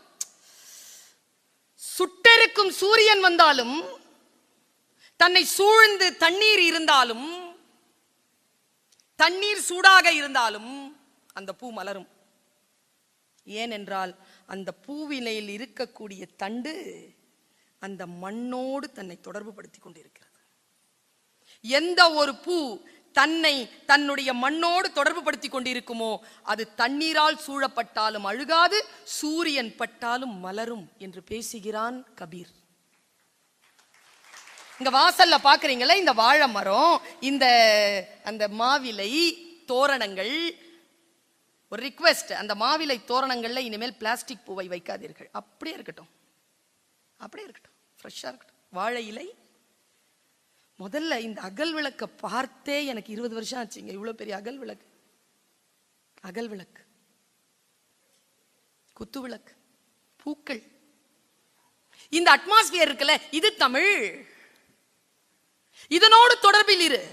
சுட்டெருக்கும் சூரியன் வந்தாலும், தன்னை சூழ்ந்து தண்ணீர் இருந்தாலும், தண்ணீர் சூடாக இருந்தாலும் அந்த பூ மலரும். ஏனென்றால் அந்த பூவினையில் இருக்கக்கூடிய தண்டு அந்த மண்ணோடு தன்னை தொடர்பு படுத்தி கொண்டிருக்கிறது. எந்த ஒரு பூ தன்னை தன்னுடைய மண்ணோடு தொடர்பு படுத்தி கொண்டிருக்குமோ அது தண்ணீரால் சூழப்பட்டாலும் அழுகாது, சூரியன் பட்டாலும் மலரும் என்று பேசுகிறான் கபீர். இங்க வாசல்ல பாக்குறீங்களா இந்த வாழை மரம், இந்த அந்த மாவிலை தோரணங்கள். ஒரு ரிக்வெஸ்ட், அந்த மாவிலை தோரணங்கள்ல இனிமேல் பிளாஸ்டிக் பூவை வைக்காதீர்கள். அப்படியே இருக்கட்டும், அப்படியே இருக்கட்டும், ஃப்ரெஷ்ஷா இருக்கட்டும். வாழை இலை. முதல்ல இந்த அகல் விளக்க பார்த்தே எனக்கு 20 வருஷம் ஆச்சுங்க. இவ்வளவு பெரிய அகல் விளக்கு, அகல் விளக்கு, குத்து விளக்கு, பூக்கள், இந்த அட்மாஸ்பியர் இருக்குல்ல, இது தமிழ். இதனோடு தொடர்பில் இரு.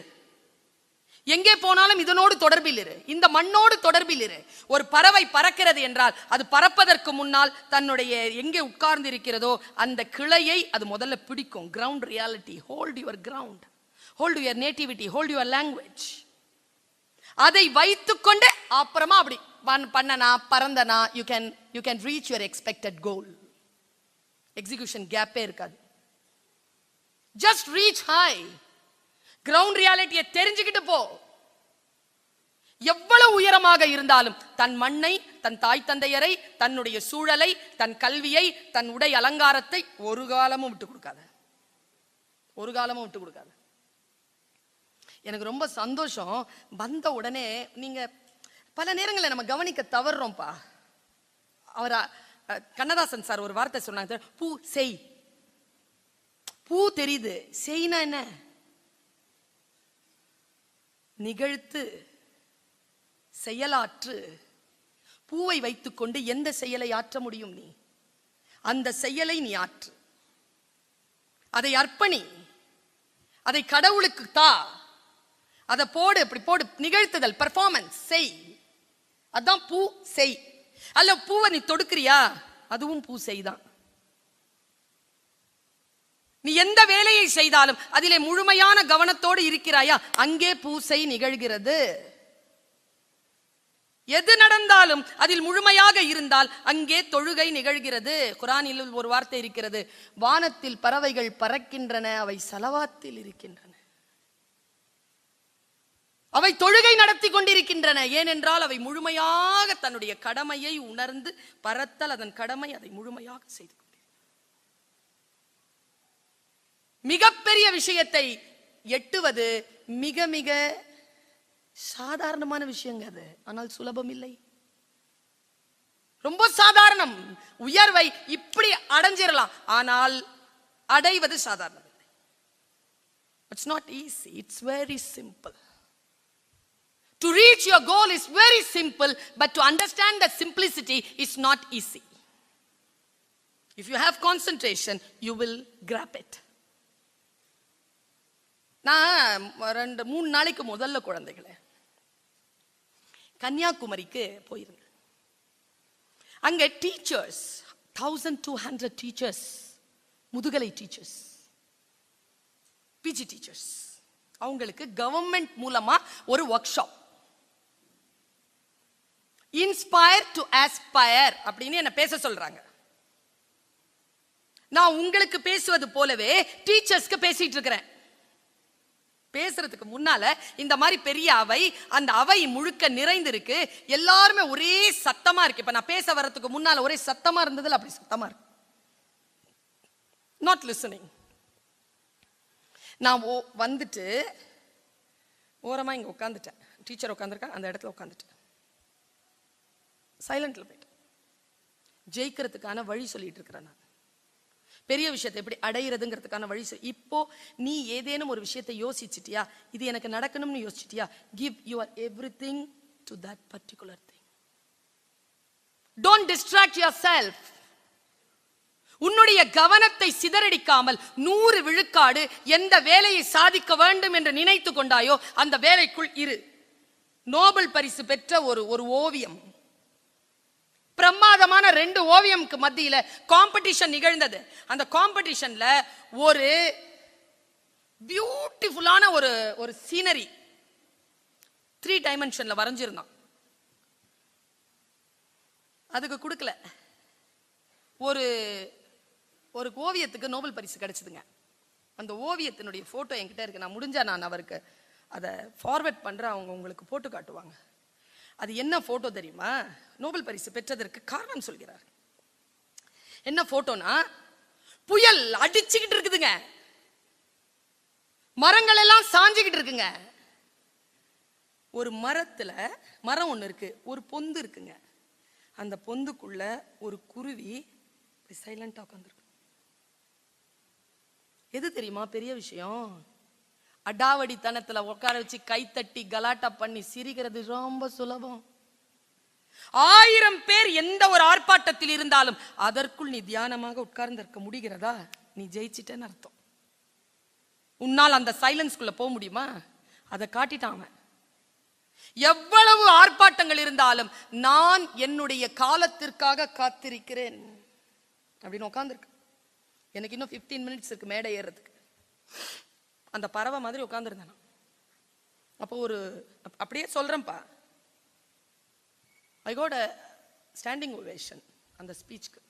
எங்கே போனாலும் இதனோடு தொடர்பில் இரு, இந்த மண்ணோடு தொடர்பில் இரு. ஒரு பறவை பறக்கிறது என்றால் அது பறப்பதற்கு முன்னால் தன்னுடைய எங்கே உட்கார்ந்து இருக்கிறதோ அந்த கிளையை அது முதல்ல பிடிக்கும். Ground reality. Hold your ground, hold your nativity, hold your language. அதை வைத்துக்கொண்டு அப்புறமா அப்படி பண்ணனா பறந்தனா you can reach your expected goal. Execution கேப்பே இருக்காது. Just reach high. கிரவுண்ட் ரியாலிட்டியை தெரிஞ்சுக்கிட்டு போ. எவ்வளவு உயரமாக இருந்தாலும் தன் மண்ணை, தன் தாய் தந்தையரை, தன்னுடைய சூழலை, தன் கல்வியை, தன் உடை அலங்காரத்தை ஒரு காலமும் விட்டு கொடுக்காத, ஒரு காலமும் விட்டு கொடுக்காத. எனக்கு ரொம்ப சந்தோஷம். வந்த உடனே நீங்க பல நேரங்களில் நம்ம கவனிக்க தவறுறோம்ப்பா. அவர் கண்ணதாசன் சார் ஒரு வார்த்தை சொன்னாங்க, பூ செய். பூ தெரியுது, செய்னா என்ன? நிகழ்த்து, செயலாற்று. பூவை வைத்துக்கொண்டு எந்த செயலை ஆற்ற முடியும்? நீ அந்த செயலை நீ ஆற்று, அதை அர்ப்பணி, அதை கடவுளுக்கு தா, அதை போடு, இப்படி போடு. நிகழ்த்துதல், பெர்ஃபார்மன்ஸ், செய். அதான் பூ செய். அல்ல பூவை நீ தொடுக்கிறியா, அதுவும் பூ செய்தான். நீ எந்த வேலையை செய்தாலும் அதிலே முழுமையான கவனத்தோடு இருக்கிறாயா, அங்கே பூசை நிகழ்கிறது. எது நடந்தாலும் அதில் முழுமையாக இருந்தால் அங்கே தொழுகை நிகழ்கிறது. குர்ஆனில் ஒரு வார்த்தை இருக்கிறது, வானத்தில் பறவைகள் பறக்கின்றன, அவை சலவாத்தில் இருக்கின்றன, அவை தொழுகை நடத்தி கொண்டிருக்கின்றன. ஏனென்றால் அவை முழுமையாக தன்னுடைய கடமையை உணர்ந்து பறத்தல் அதன் கடமை, அதை முழுமையாக செய்து கொண்டிருக்கிறது. மிகப்பெரிய விஷயத்தை எட்டுவது மிக மிக சாதாரணமான விஷயங்க அது. ஆனால் சுலபம் இல்லை, ரொம்ப சாதாரணம். உயர்வை இப்படி அடைஞ்சிடலாம், ஆனால் அடைவது சாதாரணம் இல்லை. It's not easy, it's very simple. To reach your goal is very simple, but to understand that simplicity is not easy. If you have concentration, you will grab it. நான் 2-3 நாளைக்கு முதல்ல குழந்தைகளே கன்னியாகுமரிக்கு போயிருந்தேன். அங்க டீச்சர்ஸ் 1200 டீச்சர்ஸ், முதுகலை டீச்சர்ஸ், பிஜி டீச்சர்ஸ், அவங்களுக்கு கவர்மெண்ட் மூலமா ஒரு work shop, inspire to Aspire அப்படின்னு என்ன பேச சொல்றாங்க. நான் உங்களுக்கு பேசுவது போலவே டீச்சர்ஸ்க்கு பேசிட்டு இருக்கிறேன். பேசுறதுக்கு முன்னால இந்த மாதிரி பெரிய அவை, அந்த அவை முழுக்க நிறைந்திருக்கு, எல்லாருமே ஒரே சத்தமா இருக்கு. இப்ப நான் பேச வர்றதுக்கு முன்னால ஒரே சத்தமா இருந்ததுல அப்படி சத்தமா இருக்கு. Not listening. நான் வந்துட்டு ஓரமா இங்க உட்காந்துட்டேன். டீச்சர் உட்காந்துருக்கா, அந்த இடத்துல உட்காந்துட்டேன். சைலண்ட்ல போயிட்டேன். ஜெயிக்கிறதுக்கான வழி சொல்லிட்டு இருக்கிறேன் நான். பெரிய விஷயத்தை எப்படி அடையிறதுங்கிறதுக்கான வழி. இப்போ நீ ஏதேனும் ஒரு விஷயத்தை யோசிச்சிட்டியா, இது எனக்கு நடக்கணும்னு யோசிச்சிட்டியா, give your everything to that particular thing. Don't distract yourself. உன்னுடைய கவனத்தை சிதறடிக்காமல் 100 விழுக்காடு எந்த வேலையை சாதிக்க வேண்டும் என்று நினைத்து கொண்டாயோ அந்த வேலைக்குள் இரு. நோபல் பரிசு பெற்ற ஒரு ஓவியம், பிரமாதமான 2 ஓவியம்க்கு மத்தியில காம்படிஷன் நிகழ்ந்தது. அந்த காம்படிஷன்ல ஒரு பியூட்டிஃபுல்லான ஒரு சீனரி 3 டைமென்ஷன்ல வரைஞ்சிருந்தான். அதுக்கு கொடுக்கல. ஒரு ஓவியத்துக்கு நோபல் பரிசு கிடைச்சதுங்க. அந்த ஓவியத்தினுடைய போட்டோ என்கிட்ட இருக்கு. நான் முடிஞ்சா நான் அவருக்கு அதை ஃபார்வர்ட் பண்றேன், அவங்க உங்களுக்கு போட்டு காட்டுவாங்க. அது என்ன போட்டோ தெரியுமா? நோபல் பரிசு பெற்றதற்கு காரணம் சொல்கிறார். என்ன போட்டோனா, புயல் அடிச்சுக்கிட்டு இருக்குதுங்க, மரங்கள் எல்லாம் சாஞ்சுக்கிட்டு இருக்குங்க. ஒரு மரம் ஒண்ணு இருக்கு, ஒரு பொந்து இருக்குங்க. அந்த பொந்துக்குள்ள ஒரு குருவி சைலண்டா உட்கார்ந்திருக்கு. எது தெரியுமா பெரிய விஷயம்? அடாவடித்தனத்துல உட்கார வச்சு கைத்தட்டி கலாட்டா பண்ணி சிரிக்கிறது ரொம்ப சுலபம். 1000 பேர் எந்த ஒரு ஆர்ப்பாட்டத்தில் இருந்தாலும் அதற்குள் நீ தியானமாக உட்கார்ந்திருக்க முடிகிறதா? நீ ஜெயிச்சிட்டேன்னு அர்த்தம். உன்னால் அந்த சைலன்ஸ்குள்ள போக முடியுமா? அதை காட்டிட்டான். எவ்வளவு ஆர்ப்பாட்டங்கள் இருந்தாலும் நான் என்னுடைய காலத்திற்காக காத்திருக்கிறேன் அப்படின்னு உட்கார்ந்துருக்கு. எனக்கு இன்னும் 15 மினிட்ஸ் இருக்கு மேடை ஏறதுக்கு. அந்த பறவை மாதிரி உட்கார்ந்துருந்தேன். அப்போ அப்படியே சொல்றேன்ப்பா, I quote a standing ovation அந்த ஸ்பீச்சுக்கு.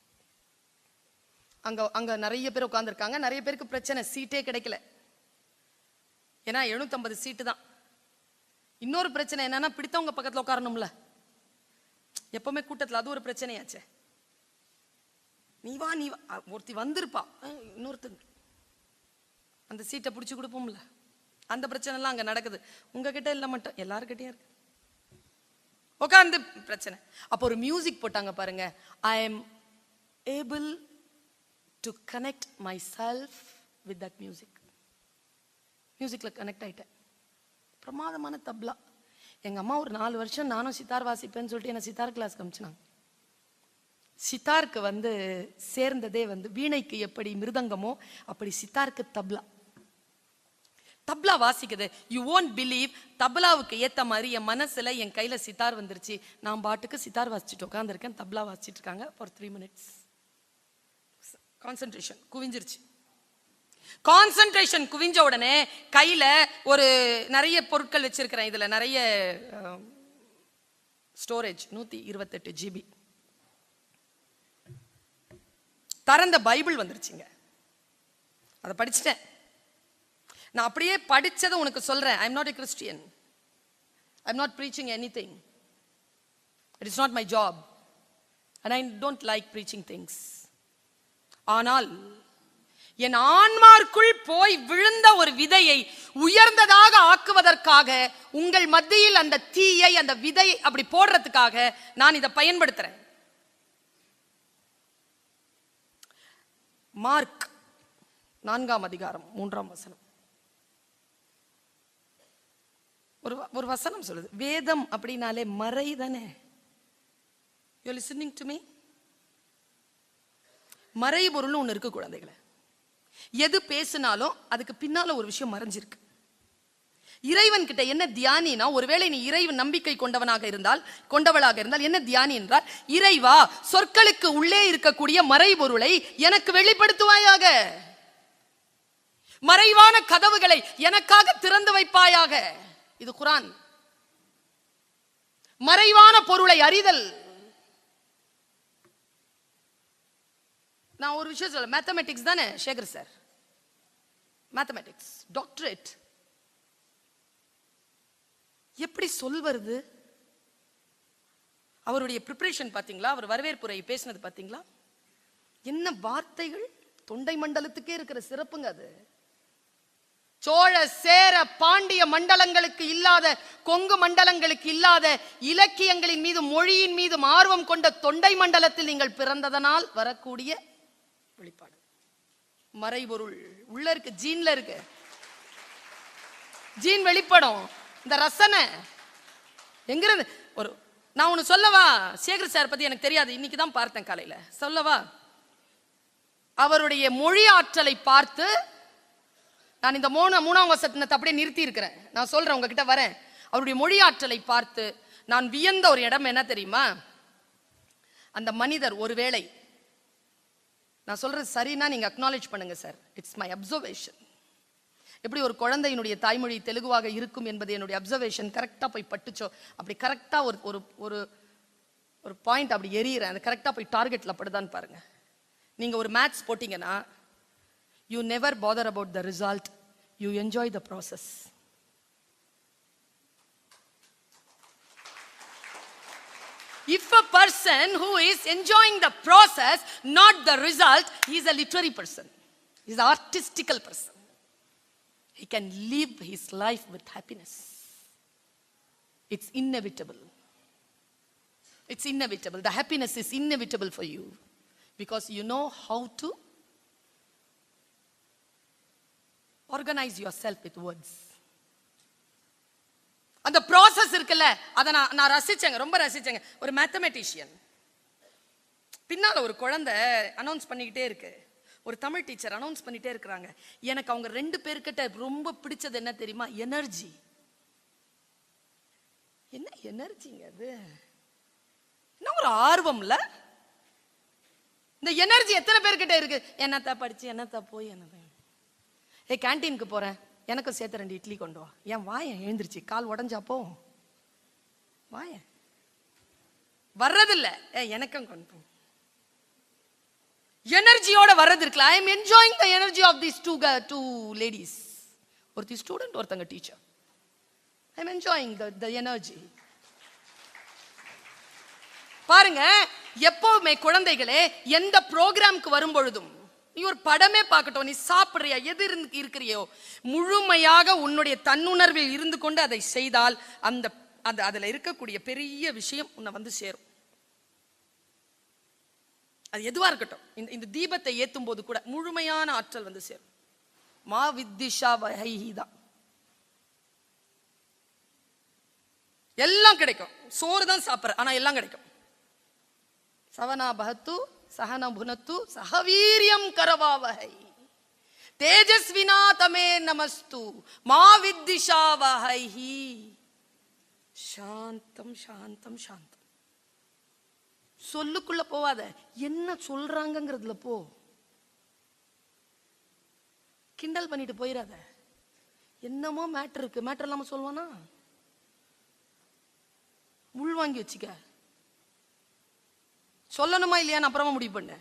அங்க நிறைய பேர் உட்கார்ந்துருக்காங்க. நிறைய பேருக்கு பிரச்சனை, சீட்டே கிடைக்கல. ஏன்னா 750 சீட்டு தான். இன்னொரு பிரச்சனை என்னன்னா, பிடித்தவங்க பக்கத்துல உட்காரணும்ல. எப்பவுமே கூட்டத்துல அது ஒரு பிரச்சனையாச்சே. நீ வா ஒருத்தி வந்திருப்பா, இன்னொருத்தங்க அந்த சீட்டை பிடிச்சி கொடுப்போம்ல. அந்த பிரச்சனை எல்லாம் அங்க நடக்குது. உங்ககிட்ட இல்ல மட்டும், எல்லாருக்கிட்டையும் இருக்கு. உட்கார்ந்து பிரச்சனை. அப்போ ஒரு மியூசிக் போட்டாங்க பாருங்க. I am able to connect my self with that music. மியூசிக்ல கனெக்ட் ஆயிட்டேன். பிரமாதமான தப்லா. எங்க அம்மா ஒரு 4 வருஷம் நானும் சித்தார் வாசிப்பேன்னு சொல்லிட்டு என்ன சித்தார் கிளாஸ் காமிச்சினாங்க. சித்தாருக்கு சேர்ந்ததே வீணைக்கு எப்படி மிருதங்கமோ அப்படி சித்தாருக்கு தப்லா. தப்லா வாசிக்குது. யூ won't believe, தப்லாவுக்கு ஏத்த மாதிரி என் மனசுல என் கையில சித்தார் வந்துருச்சு. நான் பாட்டுக்கு சித்தார் வாசிச்சுட்டு உட்கார்ந்துருக்கேன். தப்லா வாசிச்சுட்டு இருக்காங்க for 3 minutes. கான்சென்ட்ரேஷன் குவிஞ்சிருச்சு. கான்சென்ட்ரேஷன் குவிஞ்ச உடனே கையில நிறைய பொருட்கள் வச்சிருக்கிறேன். இதுல நிறைய ஸ்டோரேஜ் 128 GB. திறந்த பைபிள் வந்துருச்சுங்க. அதை படிச்சுட்டேன். நான் அப்படியே படிச்சதை உனக்கு சொல்றேன். I am not a Christian. I am not preaching anything. It is not my job and I don't like preaching things. ஆனால் என் ஆன்மார்க்குள் போய் விழுந்த ஒரு விதையை உயர்ந்ததாக ஆக்குவதற்காக, உங்கள் மத்தியில் அந்த தீயை, அந்த விதையை அப்படி போடுறதுக்காக நான் இதை பயன்படுத்துறேன். மார்க் 4ஆம் அதிகாரம் 3ஆம் வசனம். ஒரு வசனம் சொல்லுது, வேதம் அப்படின்னாலே மறை தானே. You listening to me? மறை பொருள் ஒண்ணு இருக்கு குழந்தைகளை. எது பேசினாலும் அதுக்கு பின்னால ஒரு விஷயம் மறைஞ்சிருக்கு. இறைவன் கிட்ட என்ன தியானினா, ஒருவேளை நீ இறைவன் நம்பிக்கை கொண்டவளாக இருந்தால் என்ன தியானி என்றால், இறைவா சொற்களுக்கு உள்ளே இருக்கக்கூடிய மறைபொருளை எனக்கு வெளிப்படுத்துவாயாக, மறைவான கதவுகளை எனக்காக திறந்து வைப்பாயாக. இது குர்ஆன். மறைவான பொருளை அறிதல். நான் ஒரு விஷயம் சொல்ல, மேத்தமெட்டிக்ஸ் தானே சேகர் சார், மேத்தமெட்டிக்ஸ் டாக்டரேட். எப்படி சொல்வது? அவருடைய ப்ரிப்பரேஷன் பாத்தீங்களா? அவர் வரவேற்புரை பேசினது பாத்தீங்களா? என்ன வார்த்தைகள்! தொண்டை மண்டலத்துக்கே இருக்கிற சிறப்புங்க அது. சோழ சேர பாண்டிய மண்டலங்களுக்கு இல்லாத, கொங்கு மண்டலங்களுக்கு இல்லாத இலக்கியங்களின் மீது, மொழியின் மீது ஆர்வம் கொண்ட தொண்டை மண்டலத்தில் நீங்கள் பிறந்ததனால் வரக்கூடிய வெளிப்பாடு. மறைபொருள் உள்ள இருக்கு, ஜீன்ல இருக்கு. ஜீன் வெளிப்படும். இந்த ரசனை எங்கிருந்து நான் ஒண்ணு சொல்லவா? சேகர் சார் பத்தி எனக்கு தெரியாது, இன்னைக்கு தான் பார்த்தேன் காலையில. சொல்லவா? அவருடைய மொழி ஆற்றலை பார்த்து, நான் இந்த மூணாம் வசனத்தை அப்படியே நிறுத்தி இருக்கிறேன், நான் சொல்றேன் உங்ககிட்ட வரேன். அவருடைய மொழி ஆற்றலை பார்த்து நான் வியந்த ஒரு இடம் என்ன தெரியுமா? அந்த மனிதர் ஒருவேளை, நான் சொல்றது சரின்னா நீங்க அக்னாலேஜ் பண்ணுங்க சார், இட்ஸ் மை அப்சர்வேஷன். எப்படி ஒரு குழந்தையினுடைய தாய்மொழி தெலுங்குவாக இருக்கும் என்பது என்னுடைய அப்சர்வேஷன் கரெக்டா போய் பட்டுச்சோ, அப்படி கரெக்டா ஒரு பாயிண்ட் அப்படி எரியறேன், அது கரெக்டா போய் டார்கெட்ல படுதான்னு பாருங்க. நீங்க ஒரு மேத்ஸ் போட்டீங்கன்னா, you never bother about the result, you enjoy the process. If a person who is enjoying the process, not the result, he is a literary person, he is an artistical person. He can live his life with happiness. It's inevitable. It's inevitable. The happiness is inevitable for you because you know how to organize yourself with words. அந்த ப்ராசஸ் இருக்குல்ல, அதை நான் ரசிச்சேங்க, ரொம்ப ரசிச்சேங்க. ஒரு மேத்தமெட்டிஷியன் பின்னால ஒரு குழந்தை அனௌன்ஸ் பண்ணிக்கிட்டே இருக்கு, ஒரு தமிழ் டீச்சர் அனௌன்ஸ் பண்ணிட்டே இருக்கிறாங்க. எனக்கு அவங்க 2 பேர்கிட்ட ரொம்ப பிடிச்சது என்ன தெரியுமா? எனர்ஜி. என்ன எனர்ஜிங்க அது? என்ன ஒரு ஆர்வம்ல. இந்த எனர்ஜி எத்தனை பேர்கிட்ட இருக்கு? என்னத்தா படிச்சு, என்னத்தா போய், என்னதான் கேன்டீனுக்கு போறேன், எனக்கும் சேர்த்து 2 இட்லி கொண்டு வா. ஏன் வாயன் எழுந்திருச்சு, கால் உடஞ்சா போ, வாயன் வர்றதில்ல, எனக்கும் கொண்டு போ. எனர்ஜியோட வர்றது இருக்குல்ல. I am enjoying the energy of these two ladies. ஒருத்தி ஸ்டூடெண்ட், ஒருத்தங்க teacher. I am enjoying the energy. பாருங்க, எப்பவுமே குழந்தைகளே எந்த ப்ரோக்ராம்க்கு வரும் பொழுதும் நீ ஒரு படமே பார்க்கட்டும், நீ சாப்பிடுறியா, எது இருக்கிறியோ, முழுமையாக உன்னுடைய தன்னுணர்வில் இருந்து கொண்டு அதை செய்தால் அதுல இருக்கக்கூடிய பெரிய விஷயம் உன்னை வந்து சேரும். அது எதுவா இருக்கட்டும், இந்த தீபத்தை ஏத்தும் போது கூட முழுமையான ஆற்றல் வந்து சேரும். மா வித்திஷா வஹைஹிதான் எல்லாம் கிடைக்கும். சோறு தான் சாப்பிட்ற, ஆனா எல்லாம் கிடைக்கும். சவனா பஹத்து சஹன புனத்து சஹவீரியம் கரவாவஹை தேஜஸ்வினா தமே நமஸ்து மா வித்திஷா வஹைஹி. சாந்தம் சாந்தம் சாந்தம். சொல்லுக்குள்ள போவாத, என்ன சொல்றாங்கிறதுல போ. கிண்டல் பண்ணிட்டு போயிடாத. என்னமோ மேட்டர் இருக்கு, மேட்டர் இல்லாம சொல்வானா? உள்வாங்கி வச்சுக்க. சொல்லணுமா இல்லையான்னு அப்புறமா முடிவு பண்ண.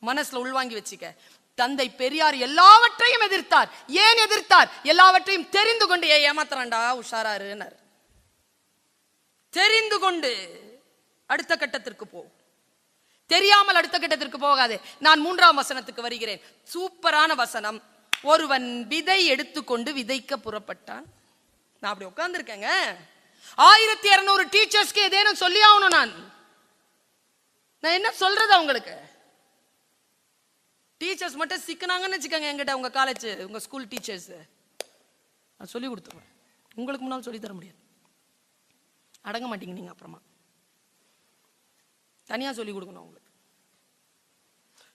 மனசுல உள்வாங்கி வச்சுக்க. தந்தை பெரியார் எல்லாவற்றையும் எதிர்த்தார். ஏன் எதிர்த்தார்? எல்லாவற்றையும் தெரிந்து கொண்டு. ஏமாத்துறான்டா, உஷாராருன்னார். தெரிந்து கொண்டு அடுத்த கட்டத்திற்கு போ. தெரியாமல் அடுத்த கட்டத்திற்கு போகாதே. நான் 3ஆம் வசனத்துக்கு வருகிறேன். சூப்பரான வசனம். ஒருவன் விதை எடுத்துக்கொண்டு விதைக்க புறப்பட்டான். நான் அப்படி உட்கார்ந்துருக்கேங்க. 1200 டீச்சர்ஸ்க்கு ஏதேனும் சொல்லி ஆகணும். நான் என்ன சொல்றது அவங்களுக்கு? டீச்சர்ஸ் மட்டும் சிக்கினாங்கன்னு வச்சுக்கோங்க எங்கிட்ட, உங்க காலேஜ், உங்க ஸ்கூல் டீச்சர்ஸ், நான் சொல்லி கொடுத்துருவேன். உங்களுக்கு முன்னால் சொல்லி தர முடியாது, அடங்க மாட்டீங்க நீங்க. அப்புறமா தனியா சொல்லி கொடுக்கணும் உங்களுக்கு.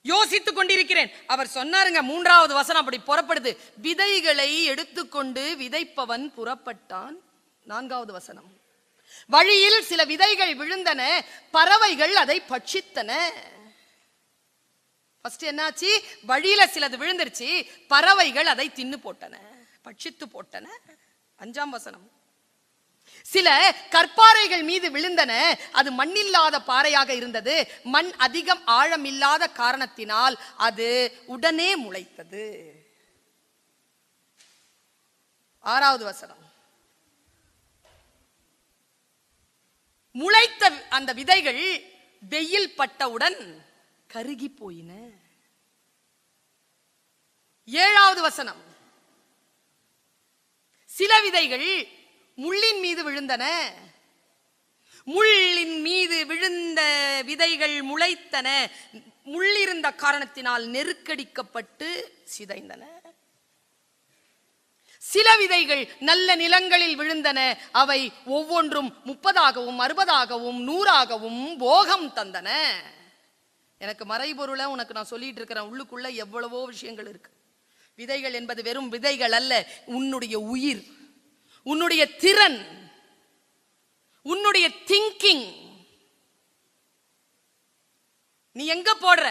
யோசித்துக் கொண்டிருக்கிறேன். அவர் சொன்னாருங்க, 3வது வசனம் அப்படி புறப்படுது. விதைகளை எடுத்துக்கொண்டு விதைப்பவன் புறப்பட்டான். 4வது வசனம். வழியில் சில விதைகள் விழுந்தன, பறவைகள் அதை பட்சித்தன. ஃபர்ஸ்ட் என்னாச்சு? வழியில சிலது விழுந்துருச்சு, பறவைகள் அதை தின்னு போட்டன, பட்சித்து போட்டன. 5ஆம் வசனம். சில கற்பாறைகள் மீது விழுந்தன, அது மண்ணில்லாத பாறையாக இருந்தது, மண் அதிகம் ஆழம் இல்லாத காரணத்தினால் அது உடனே முளைத்தது. 6வது வசனம். முளைத்த அந்த விதைகள் வெயில் பட்டவுடன் கருகி போயின. 7வது வசனம். சில விதைகள் முள்ளின் மீது விழுந்தன, முள்ளின் மீது விழுந்த விதைகள் முளைத்தன, முள்ளிருந்த காரணத்தினால் நெருக்கடிக்கப்பட்டு சிதைந்தன. சில விதைகள் நல்ல நிலங்களில் விழுந்தன, அவை ஒவ்வொன்றும் 30ஆகவும் 60ஆகவும் 100ஆகவும் போகம் தந்தன. எனக்கு மறைபொருளை உனக்கு நான் சொல்லிட்டு இருக்கிறேன். உள்ளுக்குள்ள எவ்வளவோ விஷயங்கள் இருக்கு. விதைகள் என்பது வெறும் விதைகள் அல்ல. உன்னுடைய உயிர், உன்னுடைய திறன், உன்னுடைய திங்கிங். நீ எங்க போடுற?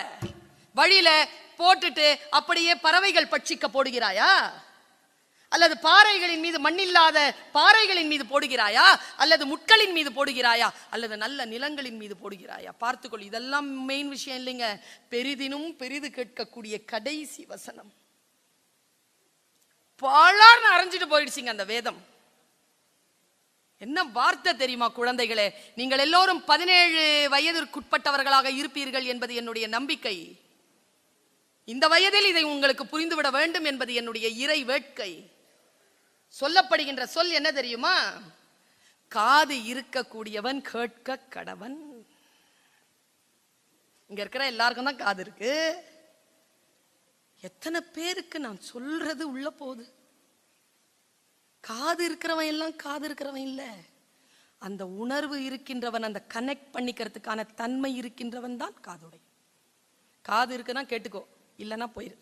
வழியில போட்டுட்டு அப்படியே பறவைகள் பட்சிக்க போடுகிறாயா? அல்லது பாறைகளின் மீது, மண்ணில்லாத பாறைகளின் மீது போடுகிறாயா? அல்லது முட்களின் மீது போடுகிறாயா? அல்லது நல்ல நிலங்களின் மீது போடுகிறாயா? பார்த்துக்கொள். இதெல்லாம் மெயின் விஷயம் இல்லைங்க. பெரிதினும் பெரிது கேட்கக்கூடிய கடைசி வசனம். பலர்னு அரைஞ்சிட்டு போயிடுச்சுங்க அந்த வேதம். என்ன வார்த்தை தெரியுமா குழந்தைகளே? நீங்கள் எல்லோரும் 17 வயதிற்குட்பட்டவர்களாக இருப்பீர்கள் என்பது என்னுடைய நம்பிக்கை. இந்த வயதில் இதை உங்களுக்கு புரிந்துவிட வேண்டும் என்பது என்னுடைய இறை வேட்கை. சொல்லப்படுகின்ற சொல் என்ன தெரியுமா? காது இருக்கக்கூடியவன் கேட்க கடவன். இங்க இருக்கிற எல்லாருக்கும் தான் காது இருக்கு. எத்தனை பேருக்கு நான் சொல்றது உள்ள போகுது? காது இருக்கிறவன் எல்லாம் காது இருக்கிறவன் இல்ல. அந்த உணர்வு இருக்கின்றவன், அந்த கனெக்ட் பண்ணிக்கிறதுக்கான தன்மை இருக்கின்றவன் தான் காதுடைய. காது இருக்குன்னா கேட்டுக்கோ, இல்லைன்னா போயிரு.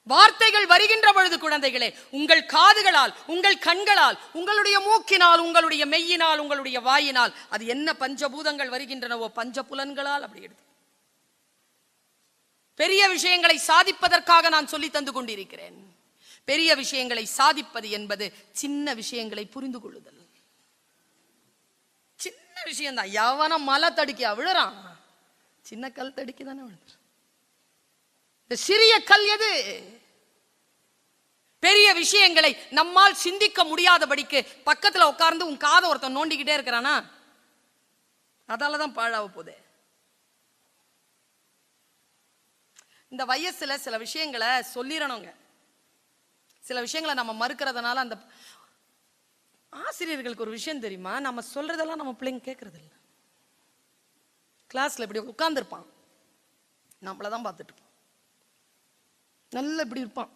வார்த்தைகள் வருகின்ற பொழுது குழந்தைகளே, உங்கள் காதுகளால், உங்கள் கண்களால், உங்களுடைய மூக்கினால், உங்களுடைய மெய்யினால், உங்களுடைய வாயினால், அது என்ன பஞ்சபூதங்கள் வருகின்றனவோ பஞ்சபுலன்களால் அப்படி எடுத்து பெரிய விஷயங்களை சாதிப்பதற்காக நான் சொல்லி தந்து கொண்டிருக்கிறேன். பெரிய விஷயங்களை சாதிப்பது என்பது சின்ன விஷயங்களை புரிந்து கொள்ளுதல். சின்ன விஷயம் தான். எவன மலை தடுக்கியா விழுறான்? சின்ன கல் தடுக்கி தானே விழுந்து. இந்த சிறிய கல் எது? பெரிய விஷயங்களை நம்மால் சிந்திக்க முடியாதபடிக்கு பக்கத்துல உட்கார்ந்து உன் காதை ஒருத்தன் நோண்டிக்கிட்டே இருக்கிறானா? அதாலதான் பாழாவ போகுது. இந்த வயசுல சில விஷயங்களை சொல்லிடணுங்க. சில விஷயங்களை நம்ம மறுக்கிறதுனால அந்த ஆசிரியர்களுக்கு ஒரு விஷயம் தெரியுமா? நம்ம சொல்றதெல்லாம் நம்ம பிள்ளைங்க கேட்கறது இல்லை. கிளாஸ்ல இப்படி உட்கார்ந்துருப்பான், நம்மளதான் பார்த்துட்டு இருப்போம். நல்ல இப்படி இருப்பான்,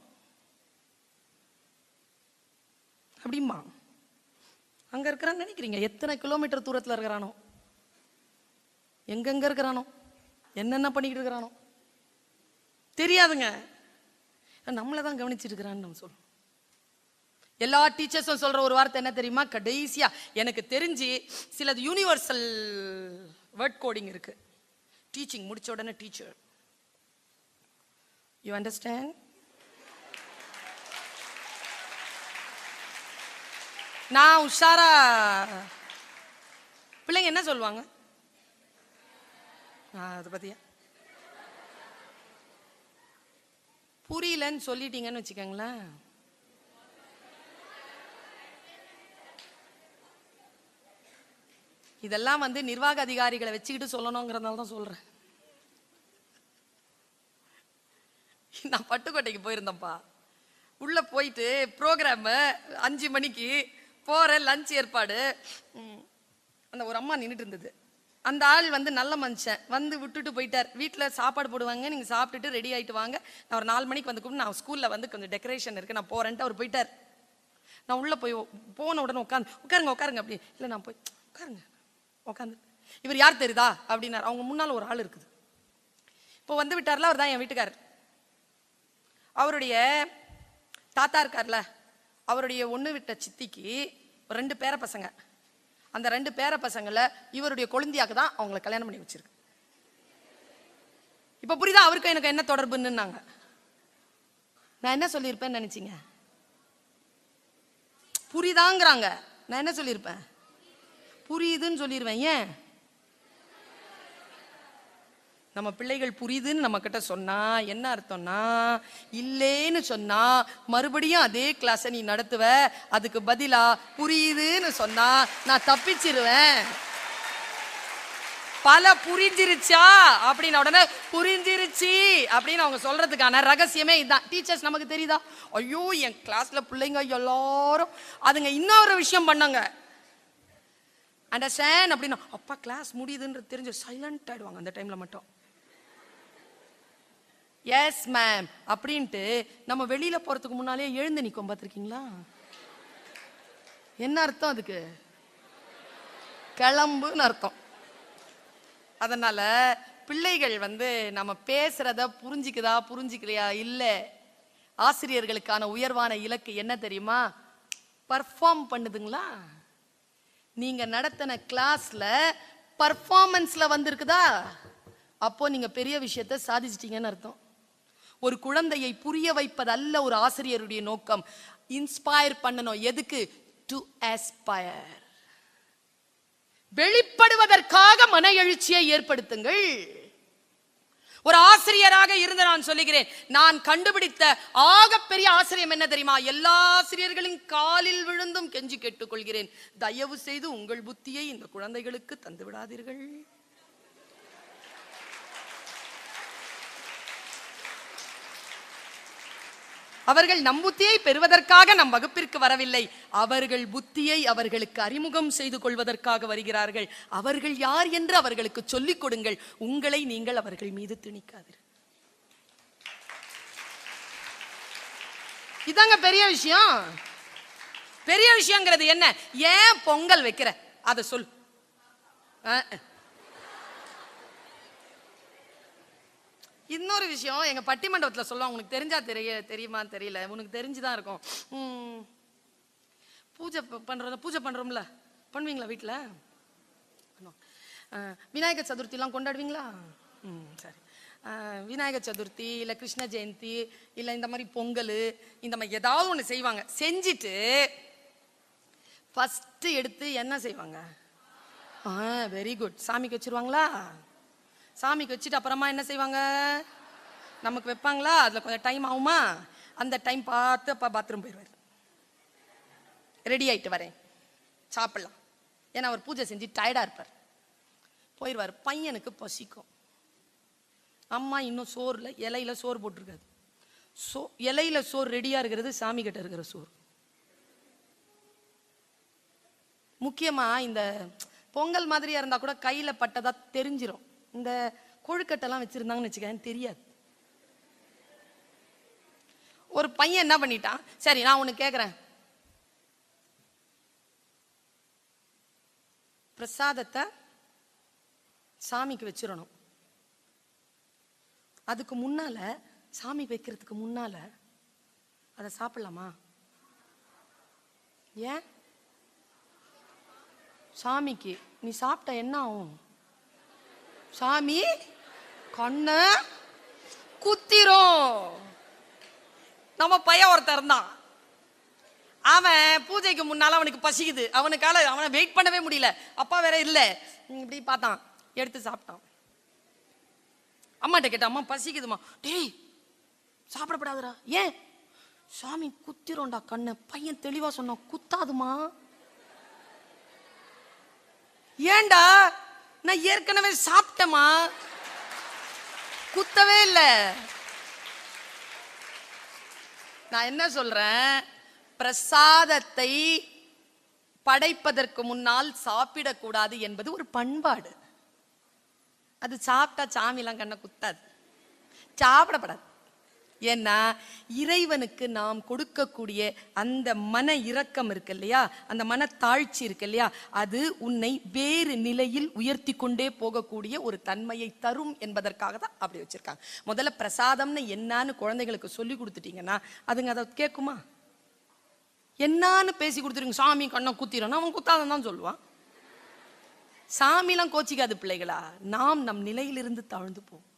அப்படிமா அங்க இருக்கிறான்னு நினைக்கிறீங்க? எத்தனை கிலோமீட்டர் தூரத்துல இருக்கிறானோ, எங்கெங்க இருக்கிறானோ, என்னென்ன பண்ணிக்கிட்டு இருக்கிறானோ தெரியாதுங்க. நம்மளதான் கவனிச்சிட்டு இருக்கிறான்னு நம்ம சொல்றோம். எல்லா டீச்சர்ஸும் சொல்ற ஒரு வார்த்தை என்ன தெரியுமா? கடைசியா எனக்கு தெரிஞ்சு சிலது யூனிவர்சல் வேர்ட் கோடிங் இருக்கு. டீச்சிங் முடிச்ச உடனே டீச்சர், யூ அண்டர்ஸ்டாண்ட்? நான் உஷாரா பிள்ளைங்க என்ன சொல்லுவாங்க? அது பத்தியா புரியலன்னு சொல்லிட்டீங்கன்னு வச்சுக்கோங்களேன், இதெல்லாம் நிர்வாக அதிகாரிகளை வச்சுக்கிட்டு சொல்லணுங்கிறதுனால தான் சொல்றேன். நான் பட்டுக்கோட்டைக்கு போயிருந்தேன்ப்பா. உள்ள போயிட்டு ப்ரோக்ராம் 5 மணிக்கு போற லஞ்ச் ஏற்பாடு. அந்த ஒரு அம்மா நின்றுட்டு இருந்தது. அந்த ஆள் நல்ல மனுஷன் விட்டுட்டு போயிட்டார். வீட்டில் சாப்பாடு போடுவாங்க, நீங்க சாப்பிட்டுட்டு ரெடி ஆயிட்டு வாங்க, நான் ஒரு 4 மணிக்கு கூப்பிட்டு, நான் ஸ்கூல்ல கொஞ்சம் டெக்கரேஷன் இருக்கு, நான் போறேன்ட்டு அவர் போயிட்டார். நான் உள்ள போய் போன உடனே உட்காருங்க அப்படி இல்லை, நான் போய் உட்காந்து இவர் யார் தெரியுதா அப்படின்னாரு. அவங்க முன்னால ஒரு ஆள் இருக்குது. இப்போ விட்டார்ல, அவர் தான் என் வீட்டுக்காரர். அவருடைய தாத்தா இருக்கார்ல, அவருடைய ஒண்ணு விட்ட சித்திக்கு 2 பேர பசங்க. அந்த 2 பேர பசங்கள இவருடைய கொழுந்தியாக்கு தான் அவங்களை கல்யாணம் பண்ணி வச்சிருக்கு. இப்ப புரியுதா அவருக்கு எனக்கு என்ன தொடர்புன்னு? நான் என்ன சொல்லியிருப்பேன்னு நினைச்சீங்க? புரியுதாங்கிறாங்க. நான் என்ன சொல்லியிருப்பேன்? புரியுதுன்னு சொல்லிடுவேன். ஏன்? நம்ம பிள்ளைகள் புரியுதுன்னு நம்ம கிட்ட சொன்னா என்ன அர்த்தம்னா, இல்லேன்னு சொன்னா மறுபடியும் அதே கிளாஸை நீ நடத்துவ. அதுக்கு பதிலா புரியுதுன்னு சொன்னா நான் தப்பிச்சிருவேன். பல புரிஞ்சிருச்சா அப்படின்னு உடனே புரிஞ்சிருச்சு அப்படின்னு அவங்க சொல்றதுக்கான ரகசியமே இதுதான். டீச்சர்ஸ் நமக்கு தெரியுதா? ஐயோ, என் கிளாஸ்ல பிள்ளைங்க எல்லாரும் அதுங்க இன்னொரு விஷயம் பண்ணாங்க, அண்டர்ஸ்டாண்ட் அப்படின்னா, அப்பா கிளாஸ் முடியுதுன்றது தெரிஞ்சு சைலண்ட் ஆயிடுவாங்க அந்த டைம்ல மட்டும். எஸ் மேம் அப்படின்ட்டு நம்ம வெளியில போறதுக்கு முன்னாலே எழுந்து நிற்கும். பார்த்திருக்கீங்களா? என்ன அர்த்தம் அதுக்கு? கிளம்புன்னு அர்த்தம். அதனால பிள்ளைகள் நம்ம பேசுறத புரிஞ்சுக்கலையா இல்ல. ஆசிரியர்களுக்கான உயர்வான இலக்கு என்ன தெரியுமா? பர்ஃபார்ம் பண்ணுதுங்களா? நீங்க நடத்தின கிளாஸ்ல பர்ஃபார்மன்ஸ்ல வந்திருக்குதா, அப்போ நீங்க பெரிய விஷயத்தை சாதிச்சிட்டீங்கன்னு அர்த்தம். ஒரு குழந்தையை புரிய வைப்பது அல்ல ஒரு ஆசிரியருடைய நோக்கம். இன்ஸ்பயர் பண்ணணும். எதுக்கு? To Aspire. வெளிப்படுவதற்காக மன எழுச்சியை ஏற்படுத்துங்கள். ஒரு ஆசிரியராக இருந்து நான் சொல்லுகிறேன், நான் கண்டுபிடித்த ஆகப்பெரிய ஆசிரியம் என்ன தெரியுமா? எல்லா ஆசிரியர்களின் காலில் விழுந்தும் கெஞ்சி கேட்டுக்கொள்கிறேன், தயவு செய்து உங்கள் புத்தியை இந்த குழந்தைகளுக்கு தந்து விடாதீர்கள். அவர்கள் நம் புத்தியை பெறுவதற்காக நம் வகுப்பிற்கு வரவில்லை. அவர்கள் புத்தியை அவர்களுக்கு அறிமுகம் செய்து கொள்வதற்காக வருகிறார்கள். அவர்கள் யார் என்று அவர்களுக்கு சொல்லிக் கொடுங்கள். உங்களை நீங்கள் அவர்கள் மீது திணிக்காதீர்கள். இதாங்க பெரிய விஷயம். பெரிய விஷயங்கிறது என்ன? ஏன் பொங்கல் வைக்கிற அத சொல். இன்னொரு விஷயம், எங்க பட்டிமண்டபத்தில் சொல்லுவாங்க, உனக்கு தெரிஞ்சா தெரியுமா தெரியல, உனக்கு தெரிஞ்சுதான் இருக்கும். பூஜை பண்றோம்ல, பண்ணுவீங்களா வீட்டுல? விநாயகர் சதுர்த்தி எல்லாம் கொண்டாடுவீங்களா? சரி. விநாயகர் சதுர்த்தி இல்ல கிருஷ்ண ஜெயந்தி இல்ல இந்த மாதிரி பொங்கல், இந்த மாதிரி ஏதாவது ஒண்ணு செய்வாங்க. செஞ்சிட்டு ஃபர்ஸ்ட் எடுத்து என்ன செய்வாங்க? Very good. சாமிக்கு வச்சிருவாங்களா? சாமிக்கு வச்சுட்டு அப்புறமா என்ன செய்வாங்க? நமக்கு வைப்பாங்களா? அதுல கொஞ்சம் டைம் ஆகுமா? அந்த டைம் பார்த்து அப்பா பாத்ரூம் போயிடுவார். ரெடி ஆயிட்டு வரேன், சாப்பிடலாம். ஏன்னா அவர் பூஜை செஞ்சு டயர்டா இருப்பார். போயிடுவார். பையனுக்கு பசிக்கும். அம்மா இன்னும் சோறுல இலையில சோறு போட்டிருக்காது. இலையில சோறு ரெடியா இருக்கிறது சாமி கிட்ட இருக்கிற சோறு. முக்கியமா இந்த பொங்கல் மாதிரியா இருந்தா கூட கையில பட்டதா தெரிஞ்சிடும். இந்த கொழுக்கட்டெல்லாம் வச்சிருந்தாங்கன்னு வச்சுக்க தெரியாது. ஒரு பையன் என்ன பண்ணிட்டான், சரி நான் உனக்கு கேக்குறேன், பிரசாதத்தை சாமிக்கு வச்சிடணும். அதுக்கு முன்னால, சாமி வைக்கிறதுக்கு முன்னால அதை சாப்பிடலாமா? ஏன்? சாமிக்கு நீ சாப்பிட்ட என்ன ஆகும்? சாமி கண்ண குத்திரும். நம்ம பையன் ஒருத்தர் இருந்தான். அவன் பூஜைக்கு முன்னால அவனுக்கு பசிக்குது. அவனுக்கால அவனை வெயிட் பண்ணவே முடியல. அப்பா வேற இல்ல. இப்படி பார்த்தான், எடுத்து சாப்பிட்டான். அம்மாட்ட கேட்ட, அம்மா பசிக்குதுமா. டேய் சாப்பிடப்படாதுடா. ஏன்? சாமி குத்திரோண்டா கண்ண. பையன் தெளிவா சொன்னான், குத்தாதுமா. ஏண்டா? நான் ஏற்கனவே சாப்பிட்டமா, குத்தவே இல்லை. நான் என்ன சொல்றேன், பிரசாதத்தை படைப்பதற்கு முன்னால் சாப்பிடக்கூடாது என்பது ஒரு பண்பாடு. அது சாப்பிட்டா சாமிலாம் கண்ணை குத்தாது, சாப்பிடப்படாது. ஏன்னா இறைவனுக்கு நாம் கொடுக்கக்கூடிய அந்த மன இரக்கம் இருக்கு இல்லையா, அந்த மன தாழ்ச்சி இருக்கு இல்லையா, அது உன்னை வேறு நிலையில் உயர்த்தி கொண்டே போகக்கூடிய ஒரு தன்மையை தரும் என்பதற்காக தான் அப்படி வச்சிருக்காங்க. முதல்ல பிரசாதம்னு என்னன்னு குழந்தைகளுக்கு சொல்லி கொடுத்துட்டீங்கன்னா அதுங்க அதை கேட்குமா? என்னன்னு பேசி கொடுத்துருங்க, சாமி கண்ணை குத்திரும், அவன் குத்தாதான் தான் சொல்லுவான். சாமிலாம் கோச்சிக்காது பிள்ளைகளா, நாம் நம் நிலையிலிருந்து தாழ்ந்து போவோம்.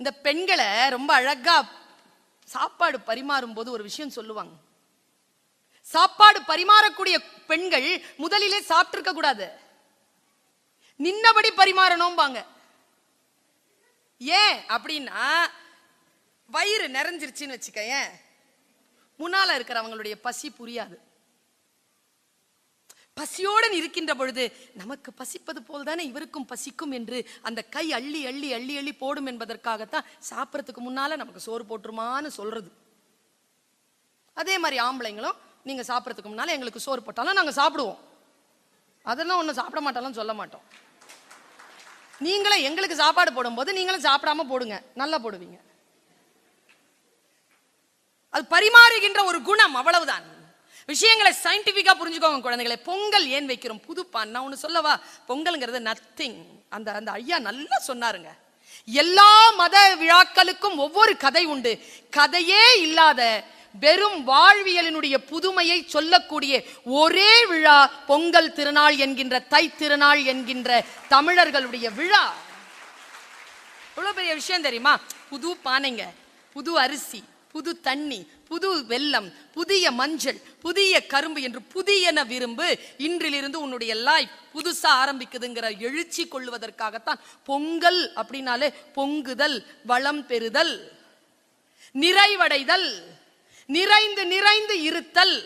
இந்த பெண்களை ரொம்ப அழகா சாப்பாடு பரிமாறும் போது ஒரு விஷயம் சொல்லுவாங்க. சாப்பாடு பரிமாறக்கூடிய பெண்கள் முதலிலே சாப்பிட்டிருக்க கூடாது, நின்னபடி பரிமாறணும் பாங்க. ஏன் அப்படின்னா, வயிறு நிறைஞ்சிருச்சுன்னு வச்சுக்க, முன்னால இருக்கிறவங்களுடைய பசி புரியாது. பசியோடு இருக்கின்ற பொழுது நமக்கு பசிப்பது போல்தானே இவருக்கும் பசிக்கும் என்று அந்த கை அள்ளி அள்ளி அள்ளி அள்ளி போடும் என்பதற்காகத்தான் சாப்பிட்றதுக்கு முன்னால நமக்கு சோறு போட்டுருமான்னு சொல்றது. அதே மாதிரி ஆம்பளைங்களும் நீங்க சாப்பிட்றதுக்கு முன்னால எங்களுக்கு சோறு போட்டாலும் நாங்க சாப்பிடுவோம். அதெல்லாம் ஒன்றும் சாப்பிட மாட்டாலும் சொல்ல மாட்டோம். நீங்களே எங்களுக்கு சாப்பாடு போடும்போது நீங்களும் சாப்பிடாம போடுங்க, நல்லா போடுவீங்க. அது பரிமாறுகின்ற ஒரு குணம், அவ்வளவுதான். விஷயங்களை சயின்டிபிக்கா புரிஞ்சுக்கோங்க குழந்தைகளை. பொங்கல் ஏன் வைக்கிறோம்? புதுப்பான். நான் ஒண்ணு சொல்லவா? பொங்கல்ங்கிறது நத்திங். அந்த அந்த ஐயா நல்லா சொன்னாருங்க. எல்லா மத விழாக்களுக்கும் ஒவ்வொரு கதை உண்டு. கதையே இல்லாத வெறும் வாழ்வியலினுடைய புதுமையை சொல்லக்கூடிய ஒரே விழா பொங்கல் திருநாள் என்கின்ற தை திருநாள் என்கின்ற தமிழர்களுடைய விழா. எவ்வளவு பெரிய விஷயம் தெரியுமா? புது பானைங்க, புது அரிசி, புது தண்ணி, புது வெல்லம், புதிய மஞ்சள், புதிய கரும்பு என்று புதியன விரும்பு. இன்றிலிருந்து உன்னுடைய லைஃப் புதுசா ஆரம்பிக்குதுங்கிற எழுச்சி கொள்வதற்காகத்தான் பொங்கல் அப்படின்னாலே பொங்குதல், வளம் பெறுதல், நிறைவடைதல், நிறைந்து நிறைந்து இருத்தல்.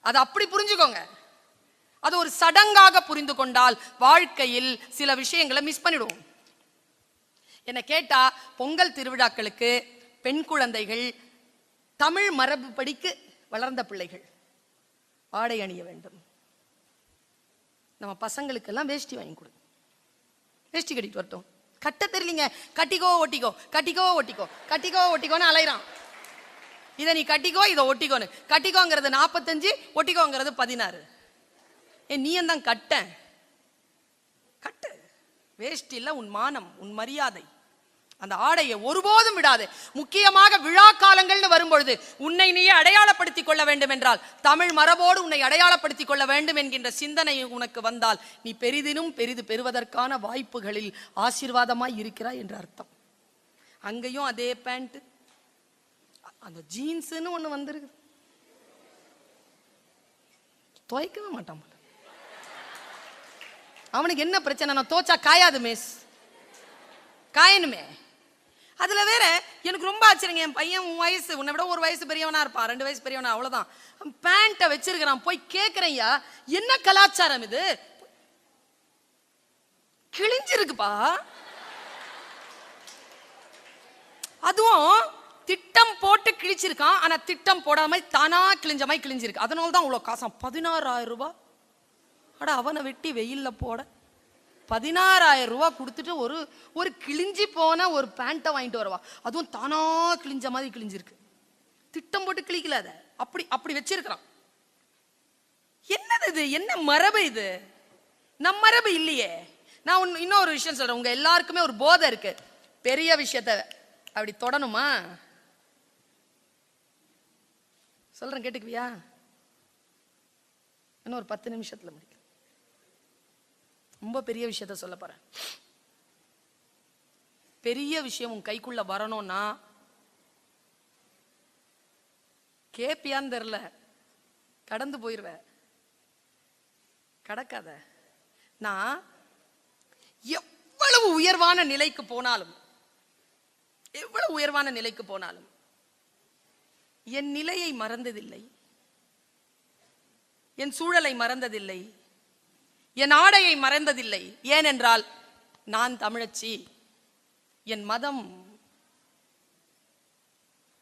அது அப்படி புரிஞ்சுக்கோங்க. அது ஒரு சடங்காக புரிந்து கொண்டால் வாழ்க்கையில் சில விஷயங்களை மிஸ் பண்ணிடுவோம். என்ன கேட்டா, பொங்கல் திருவிழாக்களுக்கு பெண் குழந்தைகள் தமிழ் மரபு படிக்கு வளர்ந்த பிள்ளைகள் ஆடை அணிய வேண்டும். நம்ம பசங்களுக்கெல்லாம் வேஷ்டி வாங்கி கொடுங்க. வேஷ்டி கட்டிட்டு வரட்டும். கட்ட தெரியலீங்க, கட்டிக்கோ ஒட்டிக்கோ, கட்டிக்கோ ஒட்டிக்கோ, கட்டிக்கோ ஒட்டிக்கோன்னு அலைறான். இதை நீ கட்டிக்கோ, இதை ஒட்டிக்கோன்னு. கட்டிக்கோங்கிறது 45, ஒட்டிக்கோங்கிறது 16. நீ தான் கட்ட கட்டு. வேஷ்டில உன் மானம், உன் மரியாதை, அந்த ஆடையை ஒருபோதும் விடாது. முக்கியமாக விழா காலங்கள்னு வரும்பொழுது உன்னை நீயே அடையாளப்படுத்திக் கொள்ள வேண்டும் என்றால், தமிழ் மரபோடு உன்னை அடையாளப்படுத்திக் கொள்ள வேண்டும் என்கின்ற சிந்தனை உனக்கு வந்தால் நீ பெரிதினும் பெரிது பெறுவதற்கான வாய்ப்புகளில் ஆசீர்வாதமாய் இருக்கிறாய் என்று அர்த்தம். அங்கேயும் அதே பேண்ட், அந்த ஜீன்ஸ்னு ஒண்ணு வந்திருக்கு, துவைக்கவே மாட்டான். அவனுக்கு என்ன பிரச்சனை? நான் தோச்சா காயாது மிஸ், காயணுமே. அதுல வேற எனக்கு ரொம்ப ஆச்சரியங்க. என் பையன் உன் வயசு, உன்னை விட ஒரு வயசு பெரியவனா இருப்பான், 2 வயசு பெரியவனா, அவ்வளவுதான். பேண்ட வச்சிருக்கிறான். போய் கேக்குறையா, என்ன கலாச்சாரம் இது? கிழிஞ்சிருக்குப்பா. அதுவும் திட்டம் போட்டு கிழிச்சிருக்கான். ஆனா திட்டம் போடாம தானா கிழிஞ்ச மாதிரி கிழிஞ்சிருக்கு. அதனாலதான் அவ்வளவு காசம். 16,000 ரூபாய். அட, அவனை வெட்டி வெயில்ல போட 16,000 ரூபாய் கொடுத்துட்டு ஒரு கிழிஞ்சி போன ஒரு பேண்ட்டை வாங்கிட்டு வரவா? அதுவும் தானா கிழிஞ்ச மாதிரி கிழிஞ்சிருக்கு. திட்டம் போட்டு கிழிக்கல, அத அப்படி அப்படி வச்சிருக்கிறான். என்னது இது? என்ன மரபு இது? நம் மரபு இல்லையே. நான் இன்னொரு விஷயம் சொல்றேன். உங்க எல்லாருக்குமே ஒரு போதை இருக்கு. பெரிய விஷயத்த அப்படி தொடணுமா? சொல்றேன், கேட்டுக்குவியா? இன்னும் ஒரு 10 நிமிஷத்துல முடிக்கும். ரொம்ப பெரிய விஷயத்த சொல்ல போறேன். பெரிய விஷயம் உன் கைக்குள்ள வரணும்னா கேப்பியான்னு தெரியல, கடந்து போயிருவ. கடக்காத. நான் எவ்வளவு உயர்வான நிலைக்கு போனாலும், எவ்வளவு உயர்வான நிலைக்கு போனாலும் என் நிலையை மறந்ததில்லை, என் சூழலை மறந்ததில்லை, என் ஆடையை மறந்ததில்லை. ஏனென்றால் நான் தமிழச்சி. என் மதம்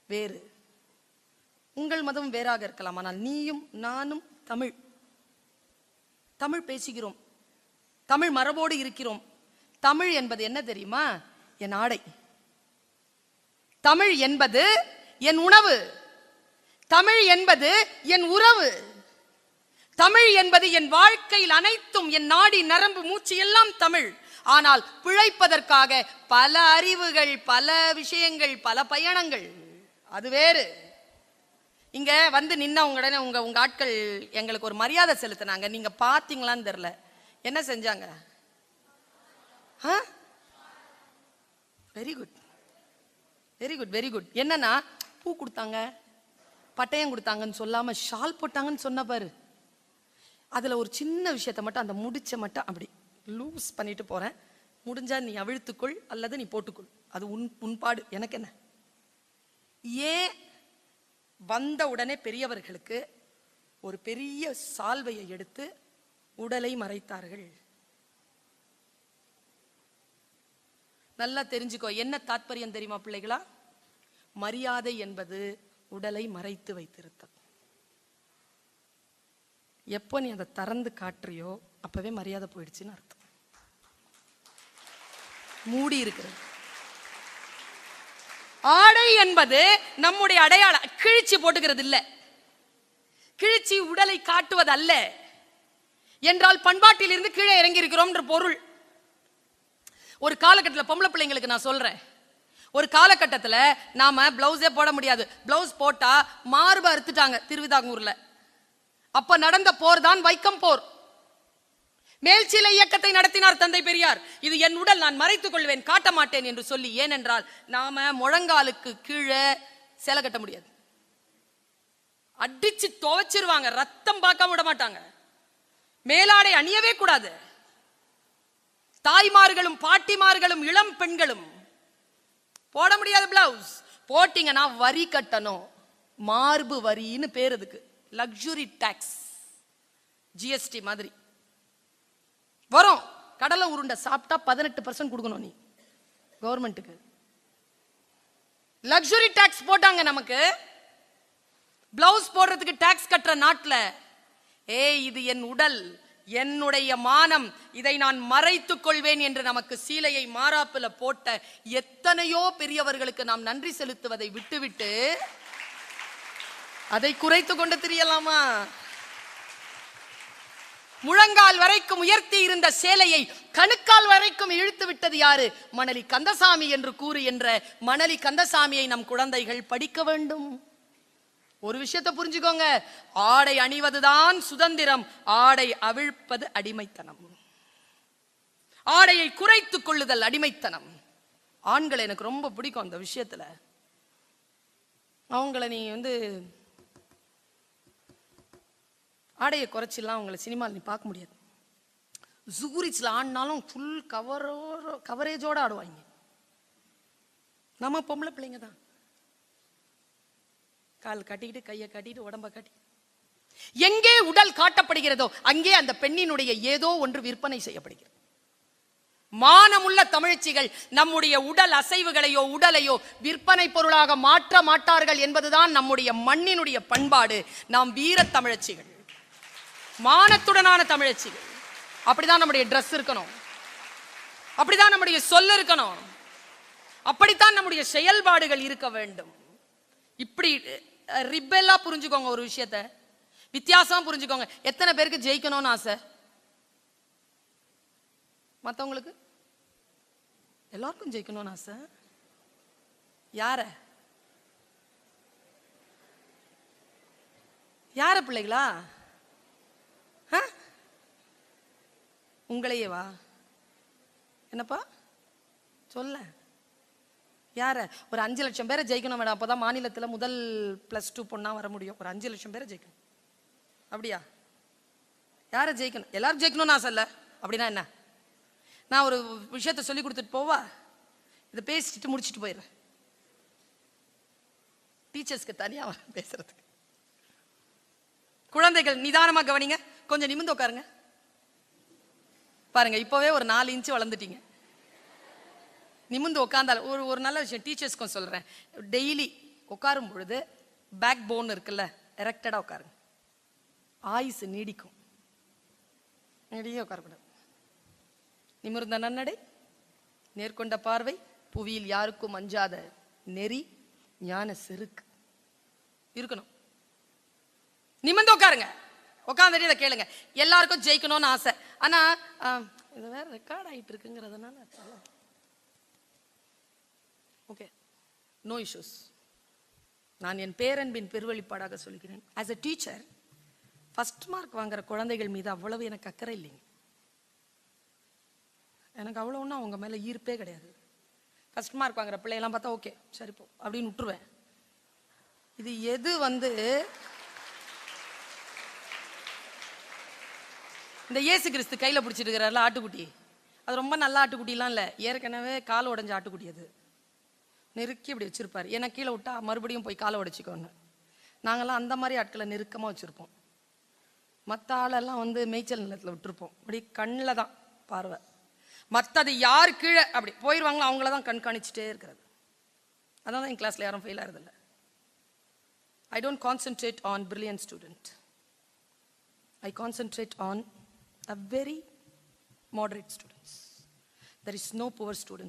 வேறு, உங்கள் மதம் வேறாக இருக்கலாம். ஆனால் நீயும் நானும் தமிழ். தமிழ் பேசுகிறோம், தமிழ் மரபோடு இருக்கிறோம். தமிழ் என்பது என்ன தெரியுமா? என் ஆடை. தமிழ் என்பது என் உணவு. தமிழ் என்பது என் உறவு. தமிழ் என்பது என் வாழ்க்கையில் அனைத்தும். என் நாடி நரம்பு மூச்சு எல்லாம் தமிழ். ஆனால் பிழைப்பதற்காக பல அறிவுகள், பல விஷயங்கள், பல பயணங்கள், அது வேறு. இங்க வந்து நின்ன உங்க உங்க ஆட்கள் எங்களுக்கு ஒரு மரியாதை செலுத்தினாங்க. நீங்க பாத்தீங்களான்னு தெரியல. என்ன செஞ்சாங்க? Very good, very good, very good. என்னன்னா, பூ கொடுத்தாங்க, பட்டயம் கொடுத்தாங்கன்னு சொல்லாம ஷால் போட்டாங்கன்னு சொன்ன பாரு. அதுல ஒரு சின்ன விஷயத்த மட்டும், அந்த முடிச்ச மட்டும் அப்படி லூஸ் பண்ணிட்டு போறேன். முடிஞ்சா நீ அவிழ்த்துக்கொள் அல்லது நீ போட்டுக்கொள், அது உன்பாடு, எனக்கு என்ன. ஏன் வந்த உடனே பெரியவர்களுக்கு ஒரு பெரிய சால்வையை எடுத்து உடலை மறைத்தார்கள்? நல்லா தெரிஞ்சுக்கோ. என்ன தாற்பயம் தெரியுமா பிள்ளைகளா? மரியாதை என்பது உடலை மறைத்து வைத்திருத்தல். எப்போ நீ அதை திறந்து காட்டுறியோ அப்பவே மரியாதை போயிடுச்சுன்னு அர்த்தம். மூடி இருக்கிறது. ஆடை என்பது நம்முடைய அடையாளம். கிழிச்சு போட்டுக்கிறது இல்ல. கிழிச்சி உடலை காட்டுவது அல்ல என்றால் பண்பாட்டில் இருந்து கீழே இறங்கி இருக்கிறோம் பொருள். ஒரு காலகட்டத்தில் பொம்பளை பிள்ளைங்களுக்கு நான் சொல்றேன், ஒரு காலகட்டத்தில் நாம பிளவுஸே போட முடியாது. பிளவுஸ் போட்டா மார்பு அறுத்துட்டாங்க திருவிதாங்கூர்ல. அப்ப நடந்த போர் தான் வைக்கம் போர். மேல்சீலை இயக்கத்தை நடத்தினார் தந்தை பெரியார். இது என் உடல், நான் மறைத்துக் கொள்வேன், காட்ட மாட்டேன் என்று சொல்லி. ஏனென்றால் நாம முழங்காலுக்கு கீழே சேலை கட்ட முடியாது, அடிச்சு துவைச்சிருவாங்க, ரத்தம் பார்க்க விட மாட்டாங்க. மேலாடை அணியவே கூடாது. தாய்மார்களும் பாட்டிமார்களும் இளம் பெண்களும் போட முடியாது பிளவுஸ். போட்டீங்கன்னா வரி கட்டணும், மார்பு வரின்னு பேர். அதுக்கு லக்ஸுரி டாக்ஸ், ஜிஎஸ்டி மாதிரி வரும். கடலை உருண்டை சாப்பிட்டா 18% கொடுக்கணும் நீ கவர்மெண்ட்டுக்கு. லக்ஸுரி டாக்ஸ் போட்டாங்க நமக்கு. பிளவுஸ் போடுறதுக்கு டாக்ஸ் கட்டுற நாட்டுல இது என் உடல், என்னுடைய மானம், இதை நான் மறைத்துக் கொள்வேன் என்று நமக்கு சீலையை மாறாப்புல போட்ட எத்தனையோ பெரியவர்களுக்கு நாம் நன்றி செலுத்துவதை விட்டுவிட்டு அதை குறைத்து கொண்டு தெரியலாமா? முழங்கால் வரைக்கும் உயர்த்தி இருந்த சேலையை கணுக்கால் வரைக்கும் இழுத்து விட்டது யாரு? மணலி கந்தசாமி என்று கூறு என்ற மணலி கந்தசாமியை நம் குழந்தைகள் படிக்க வேண்டும். ஒரு விஷயத்தை புரிஞ்சுக்கோங்க, ஆடை அணிவதுதான் சுதந்திரம், ஆடை அவிழ்ப்பது அடிமைத்தனம். ஆடையை குறைத்துக் கொள்ளுதல் அடிமைத்தனம். ஆண்களை எனக்கு ரொம்ப பிடிக்கும் அந்த விஷயத்துல. அவங்கள நீ ஆடையை குறைச்சிடலாம், அவங்கள சினிமாவில் நீ பார்க்க முடியாது. ஜூரிச்ல ஆடினாலும் ஃபுல் கவரேஜோட ஆடுவாங்க. நம்ம பொம்பளை பிள்ளைங்க தான் கால் கட்டிக்கிட்டு, கையை கட்டிட்டு, உடம்ப கட்டி. எங்கே உடல் காட்டப்படுகிறதோ அங்கே அந்த பெண்ணினுடைய ஏதோ ஒன்று விற்பனை செய்யப்படுகிறது. மானமுள்ள தமிழச்சிகள் நம்முடைய உடல் அசைவுகளையோ உடலையோ விற்பனை பொருளாக மாற்ற மாட்டார்கள் என்பதுதான் நம்முடைய மண்ணினுடைய பண்பாடு. நாம் வீர தமிழச்சிகள், மானத்துடனான தமிழச்சிகள். அப்படிதான் நம்முடைய ட்ரெஸ் இருக்கணும், அப்படிதான் நம்முடைய சொல் இருக்கணும், அப்படித்தான் நம்முடைய செயல்பாடுகள் இருக்க வேண்டும். இப்படி ரிபெல்லா புரிஞ்சுக்கோங்க, ஒரு விஷயத்த வித்தியாசமா புரிஞ்சுக்கோங்க. எத்தனை பேருக்கு ஜெயிக்கணும்னு ஆசை? மற்றவங்களுக்கு எல்லாருக்கும் ஜெயிக்கணும்னு ஆசை. யார யார பிள்ளைகளா? உங்களையே வா, என்னப்பா சொல்ல. யார? ஒரு 5 லட்சம் பேரை ஜெயிக்கணும் மேடம், அப்போதான் மாநிலத்தில் முதல் +2 பொண்ணா வர முடியும். ஒரு 5 லட்சம் பேரை ஜெயிக்கணும். அப்படியா? யாரை ஜெயிக்கணும்? எல்லாரும் ஜெயிக்கணும்னு ஆசை இல்லை. அப்படின்னா என்ன? நான் ஒரு விஷயத்த சொல்லி கொடுத்துட்டு போவா, இதை பேசிட்டு முடிச்சுட்டு போயிடுறேன். டீச்சர்ஸ்க்கு தனியா பேசுறதுக்கு. குழந்தைகள் நிதானமா கவனிங்க, கொஞ்சம் நிமிர்ந்து உட்காருங்க. பாருங்க, இப்பவே ஒரு 4 இன்ச்சு வளர்ந்துட்டீங்க. நிமிர்ந்து உட்கார்ந்தால் ஒரு நல்ல விஷயம் டீச்சர்ஸ்க்கும் சொல்றேன். டெய்லி உட்காரும் பொழுது பேக் போன் இருக்குல்ல, எரெக்டடா உட்காருங்க. ஆயுசு நீடிக்கும். நெடிய உட்காரக்கூடாது. நிமிர்ந்த நன்னடை, நேர்கொண்ட பார்வை, புவியில் யாருக்கும் அஞ்சாத நெறி, ஞான செருக்கு இருக்கணும். நிமிர்ந்து உட்காருங்க. உட்காந்துட்டு இதை கேளுங்க. எல்லாருக்கும் ஜெயிக்கணும்னு ஆசை. ஆனா இது வேற ரெக்கார்ட் ஆயிட்டு இருக்குங்கிறதுனால ஓகே, நோ இஷ்யூஸ். நான் என் பேரன்பின் பெருவழிப்பாடாக சொல்கிறேன். As a teacher, first mark வாங்குற குழந்தைகள் மீது அவ்வளவு எனக்கு அக்கறை இல்லைங்க. எனக்கு அவ்வளோ ஒன்றும் அவங்க மேலே ஈர்ப்பே கிடையாது. ஃபர்ஸ்ட் மார்க் வாங்குற பிள்ளையெல்லாம் பார்த்தா ஓகே சரிப்போ அப்படின்னு விட்டுருவேன். இது எது இந்த இயேசு கிறிஸ்து கையில் பிடிச்சிட்டு இருக்கிறாருல ஆட்டுக்குட்டி, அது ரொம்ப நல்ல ஆட்டுக்குட்டிலாம் இல்லை, ஏற்கனவே கால் உடைஞ்ச ஆட்டுக்குட்டி. அது நெருக்கி அப்படி வச்சிருப்பாரு. ஏன்னா கீழே விட்டா மறுபடியும் போய் காலை உடைச்சிக்கோன்னு. நாங்கள்லாம் அந்த மாதிரி ஆட்களை நெருக்கமாக வச்சுருப்போம். மற்ற ஆளெல்லாம் மேய்ச்சல் நிலத்தில் விட்டுருப்போம். அப்படி கண்ணில் தான் பார்வை. மற்றது யார் கீழே அப்படி போயிடுவாங்களோ அவங்கள தான் கண்காணிச்சுட்டே இருக்கிறது. அதான் என் கிளாஸில் யாரும் fail ஆகிறதில்ல. I don't concentrate on brilliant student. I concentrate on a very moderate students. There is no poor student.